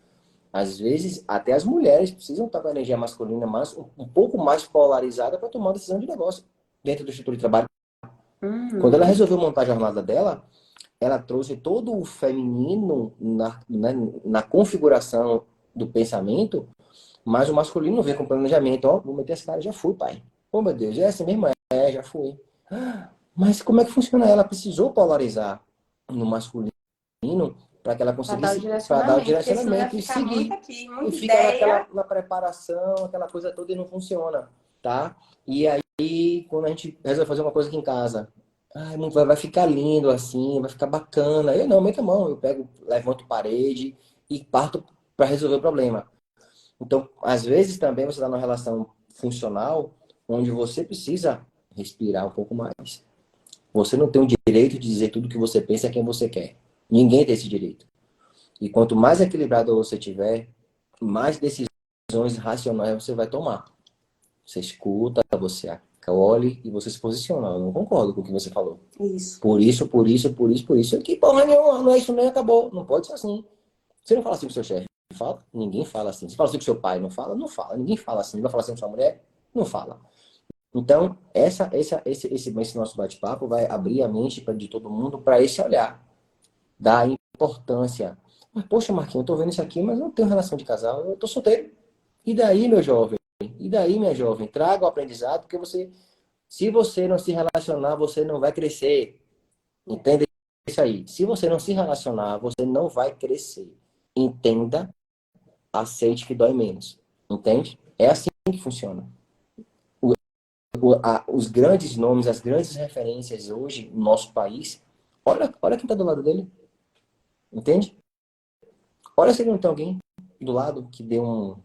Às vezes, até as mulheres precisam estar com a energia masculina um pouco mais polarizada para tomar decisão de negócio dentro do estrutura de trabalho. Quando ela resolveu montar a jornada dela, ela trouxe todo o feminino na configuração do pensamento, mas o masculino veio com planejamento. Ó, vou meter esse cara, já fui, pai. Oh, meu Deus, é assim mesmo? Já fui. Mas como é que funciona? Ela precisou polarizar no masculino para que ela conseguisse dar o direcionamento e seguir. E fica na preparação, aquela coisa toda e não funciona, tá? E aí, quando a gente resolve fazer uma coisa aqui em casa, vai ficar lindo assim, vai ficar bacana. Eu não, meta a mão, eu pego, levanto parede e parto para resolver o problema. Então, às vezes também você está numa relação funcional onde você precisa respirar um pouco mais. Você não tem o direito de dizer tudo que você pensa a quem você quer. Ninguém tem esse direito. E quanto mais equilibrado você tiver, mais decisões racionais você vai tomar. Você escuta, você acolhe e você se posiciona. Eu não concordo com o que você falou. Isso. Por isso. Que porra nenhuma, não é isso nem acabou. Não pode ser assim. Você não fala assim com o seu chefe. Fala? Ninguém fala assim. Você fala assim com o seu pai, não fala? Não fala. Ninguém fala assim. Não vai falar assim com sua mulher? Não fala. Então, esse nosso bate-papo vai abrir a mente de todo mundo para esse olhar da importância. Mas, poxa, Marquinhos, eu tô vendo isso aqui, mas eu não tenho relação de casal, eu tô solteiro. E daí, meu jovem? E daí, minha jovem? Traga o aprendizado, porque se você não se relacionar, você não vai crescer. Entenda isso aí. Se você não se relacionar, você não vai crescer. Entenda, aceite que dói menos. Entende? É assim que funciona. Os grandes nomes, as grandes referências hoje no nosso país, olha quem está do lado dele. Entende? Olha se ele não tem alguém do lado que dê um.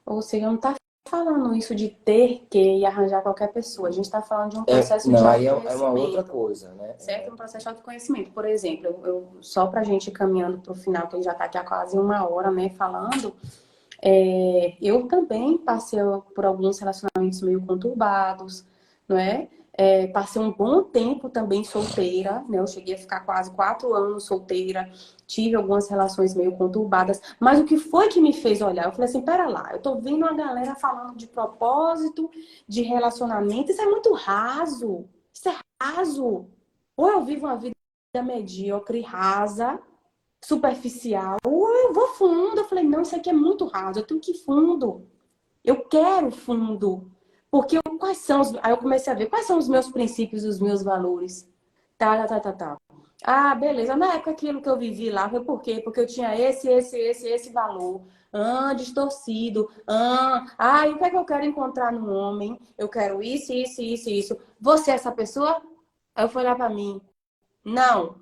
Ou seja, não está falando isso de ter que e arranjar qualquer pessoa. A gente está falando de um processo de Não, aí é uma outra autoconhecimento. coisa, né? Certo? Um processo de autoconhecimento. Por exemplo, só para a gente ir caminhando para o final, que a gente já está aqui há quase uma hora, né, falando, eu também passei por alguns relacionamentos meio conturbados, não é? Passei um bom tempo também solteira, né? Eu cheguei a ficar quase 4 anos solteira, tive algumas relações meio conturbadas, mas o que foi que me fez olhar? Eu falei assim, pera lá, eu tô vendo uma galera falando de propósito, de relacionamento, isso é muito raso, isso é raso. Ou eu vivo uma vida medíocre, rasa, superficial, ou eu vou fundo. Eu falei, não, isso aqui é muito raso, eu tenho que ir fundo. Eu quero fundo. Porque quais são os... Aí eu comecei a ver quais são os meus princípios, os meus valores. Tá. Ah, beleza. Na época aquilo que eu vivi lá foi por quê? Porque eu tinha esse valor. Ah, distorcido. E o que é que eu quero encontrar no homem? Eu quero isso. Você é essa pessoa? Aí eu fui olhar pra mim. Não,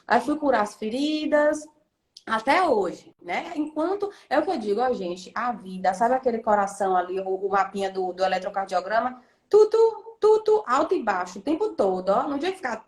aí fui curar as feridas até hoje, né? Enquanto é o que eu digo, ó, gente, a vida, sabe aquele coração ali, o mapinha do eletrocardiograma, tudo alto e baixo o tempo todo, ó. No dia que ficar,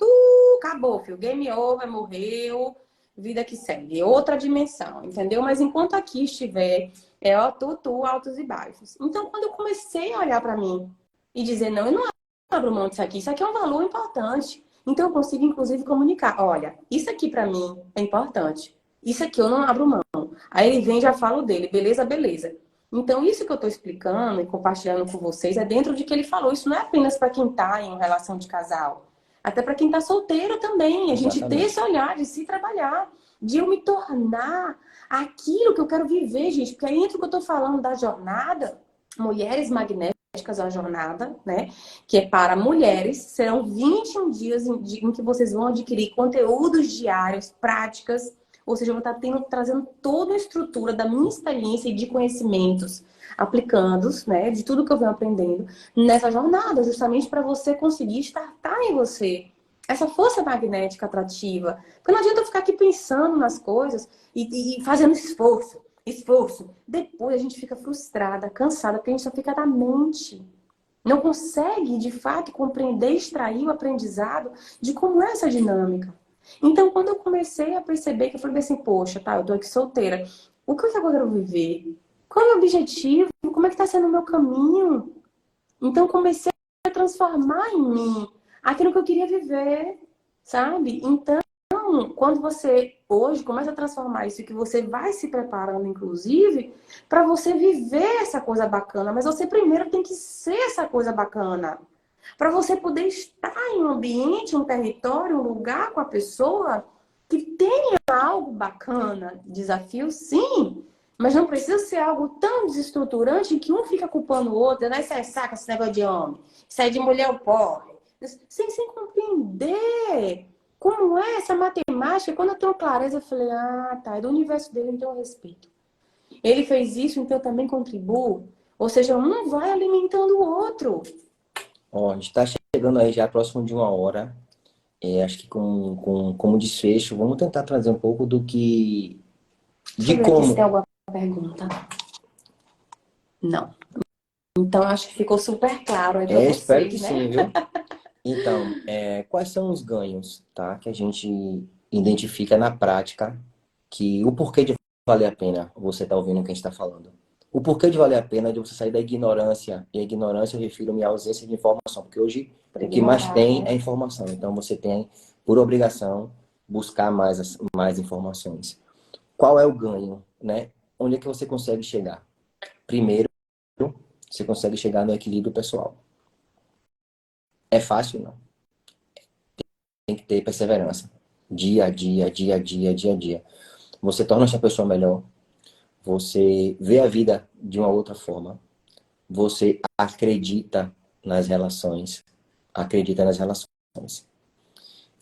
acabou, filho, game over, morreu, vida que segue, outra dimensão, entendeu? Mas enquanto aqui estiver, ó, altos e baixos. Então, quando eu comecei a olhar para mim e dizer, não, eu não abro mão disso aqui. Isso aqui é um valor importante. Então, eu consigo, inclusive, comunicar. Olha, isso aqui para mim é importante. Isso aqui eu não abro mão. Aí ele vem e já fala o dele. Beleza. Então, isso que eu estou explicando e compartilhando com vocês é dentro de que ele falou. Isso não é apenas para quem está em uma relação de casal. Até para quem está solteiro também. A gente ter esse olhar de se trabalhar. De eu me tornar aquilo que eu quero viver, gente. Porque aí entra o que eu estou falando da jornada. Mulheres magnéticas, a jornada, né? Que é para mulheres. Serão 21 dias em que vocês vão adquirir conteúdos diários, práticas. Ou seja, eu vou estar trazendo toda a estrutura da minha experiência e de conhecimentos, aplicando-os, né? De tudo que eu venho aprendendo nessa jornada, justamente para você conseguir startar em você essa força magnética atrativa. Porque não adianta eu ficar aqui pensando nas coisas e fazendo esforço. Depois a gente fica frustrada, cansada, porque a gente só fica na mente. Não consegue, de fato, compreender, extrair o aprendizado de como é essa dinâmica. Então, quando eu comecei a perceber que eu falei assim, poxa, tá, eu tô aqui solteira. O que é que eu quero viver? Qual é o meu objetivo? Como é que tá sendo o meu caminho? Então, comecei a transformar em mim aquilo que eu queria viver, sabe? Então, quando você hoje começa a transformar isso, que você vai se preparando, inclusive, para você viver essa coisa bacana, mas você primeiro tem que ser essa coisa bacana. Para você poder estar em um ambiente, um território, um lugar com a pessoa que tenha algo bacana, desafio, sim, mas não precisa ser algo tão desestruturante que um fica culpando o outro, né? Isso é saca, esse negócio de homem, isso é de mulher o porre. Sem compreender como é essa matemática. Quando eu tenho clareza, eu falei, tá, é do universo dele, então eu respeito. Ele fez isso, então eu também contribuo. Ou seja, um vai alimentando o outro. Ó, a gente está chegando aí já próximo de uma hora. Acho que como desfecho, vamos tentar trazer um pouco do que. Deixa eu De ver aqui se tem como. alguma pergunta. Não. Então, acho que ficou super claro aí para Espero que vocês, né? sim, viu? Então, quais são os ganhos, tá? Que a gente identifica na prática que o porquê de valer a pena você tá ouvindo quem está falando. O porquê de valer a pena é de você sair da ignorância. E a ignorância eu refiro-me à ausência de informação, porque hoje Por o que mais ignorar, tem é né? informação. Então você tem, por obrigação, buscar mais informações. Qual é o ganho, né? Onde é que você consegue chegar? Primeiro, você consegue chegar no equilíbrio pessoal. É fácil, não. Tem que ter perseverança. Dia a dia, dia a dia, dia a dia. Você torna essa pessoa melhor. Você vê a vida de uma outra forma. Você acredita nas relações. Acredita nas relações.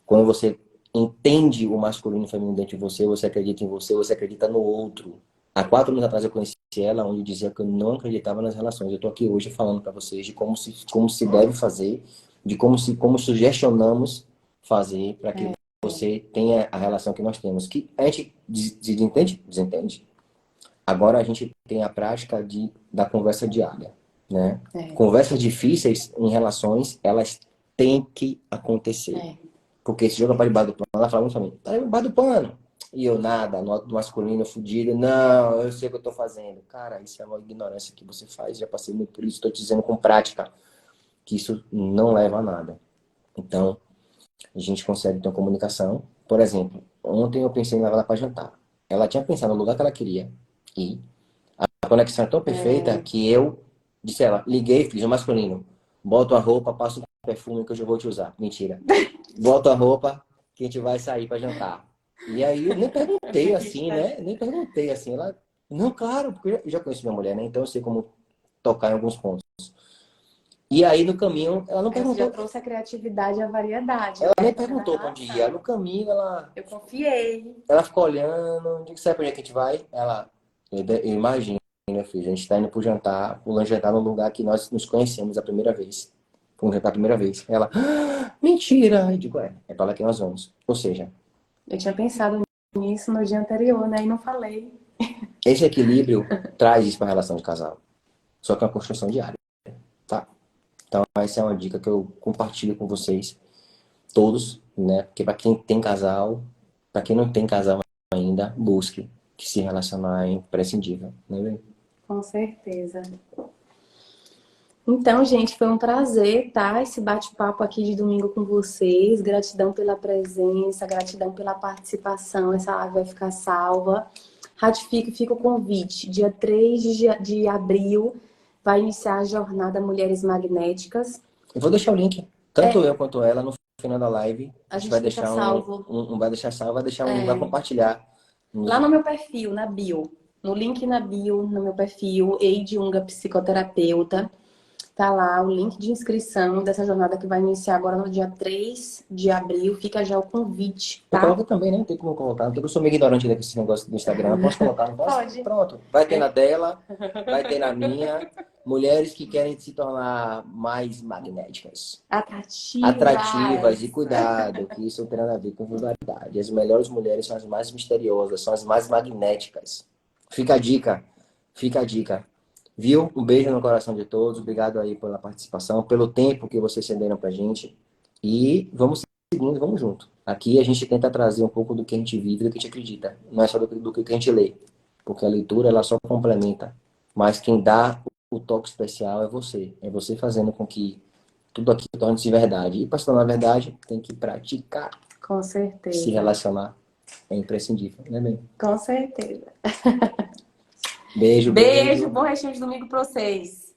Quando você entende o masculino e o feminino dentro de você, você acredita em você acredita no outro. Há 4 anos atrás eu conheci ela, onde dizia que eu não acreditava nas relações. Eu estou aqui hoje falando para vocês de como se deve fazer, de como sugestionamos fazer para que você tenha a relação que nós temos. Que a gente desentende? Desentende. Agora a gente tem a prática da conversa diária, né? Conversas difíceis em relações, elas têm que acontecer. Porque se joga para debaixo do pano, ela fala muito pra mim, tá debaixo do pano. E eu nada, no masculino, fudido, não, eu sei o que eu tô fazendo. Cara, isso é uma ignorância que você faz, já passei muito por isso, tô te dizendo com prática, que isso não leva a nada. Então, a gente consegue ter uma comunicação. Por exemplo, ontem eu pensei em levar ela para jantar. Ela tinha pensado no lugar que ela queria ir. A conexão é tão perfeita que eu disse a ela, liguei, fiz o masculino. Boto a roupa, passo um perfume que eu já vou te usar. Mentira. Boto a roupa que a gente vai sair para jantar. E aí eu nem perguntei assim, né? Nem perguntei assim. Ela, não, claro, porque eu já conheço minha mulher, né? Então eu sei como tocar em alguns pontos. E aí no caminho, ela não perguntou. Você já trouxe a criatividade e a variedade. Ela nem perguntou pra onde ia. No caminho, ela. Eu confiei. Ela ficou olhando. Digo, sabe pra onde é que a gente vai? Ela. Eu imagino, meu filho. A gente tá indo pro jantar, pro jantar no lugar que nós nos conhecemos a primeira vez. Fomos jantar a primeira vez. Ela. Ah, mentira! Eu digo, é pra lá que nós vamos. Ou seja, eu tinha pensado nisso no dia anterior, né? E não falei. Esse equilíbrio traz isso pra relação de casal. Só que é uma construção diária, tá? Então, essa é uma dica que eu compartilho com vocês, todos, né? Porque para quem tem casal, para quem não tem casal ainda, busque que se relacionar é imprescindível, né? Com certeza. Então, gente, foi um prazer, tá? Esse bate-papo aqui de domingo com vocês. Gratidão pela presença, gratidão pela participação. Essa live vai ficar salva. Ratifico, fica o convite. Dia 3 de abril vai iniciar a jornada Mulheres Magnéticas. Eu vou deixar o link, tanto eu quanto ela, no final da live. A gente vai deixa deixar salvo. vai deixar salvo, vai deixar um link, vai compartilhar. Lá no meu perfil, na bio. No link na bio, no meu perfil, Eide-Unga Psicoterapeuta. Tá lá o link de inscrição dessa jornada que vai iniciar agora no dia 3 de abril. Fica já o convite, tá? Eu coloco também, né? Não tem como colocar. Eu sou meio ignorante desse negócio do Instagram. Eu posso colocar, não posso? Pode. Pronto. Vai ter na dela, vai ter na minha. Mulheres que querem se tornar mais magnéticas. Atrativas e cuidado, que isso não tem nada a ver com vulgaridade. As melhores mulheres são as mais misteriosas, são as mais magnéticas. Fica a dica. Fica a dica. Viu? Um beijo no coração de todos. Obrigado aí pela participação, pelo tempo que vocês cederam pra gente. E vamos seguindo, vamos junto. Aqui a gente tenta trazer um pouco do que a gente vive, do que a gente acredita. Não é só do que a gente lê. Porque a leitura, ela só complementa. Mas quem dá o toque especial é você. É você fazendo com que tudo aqui torne-se verdade. E para se tornar verdade, tem que praticar. Com certeza. Se relacionar é imprescindível, né, bem? Com certeza. Beijo. Beijo, bom restinho de domingo pra vocês.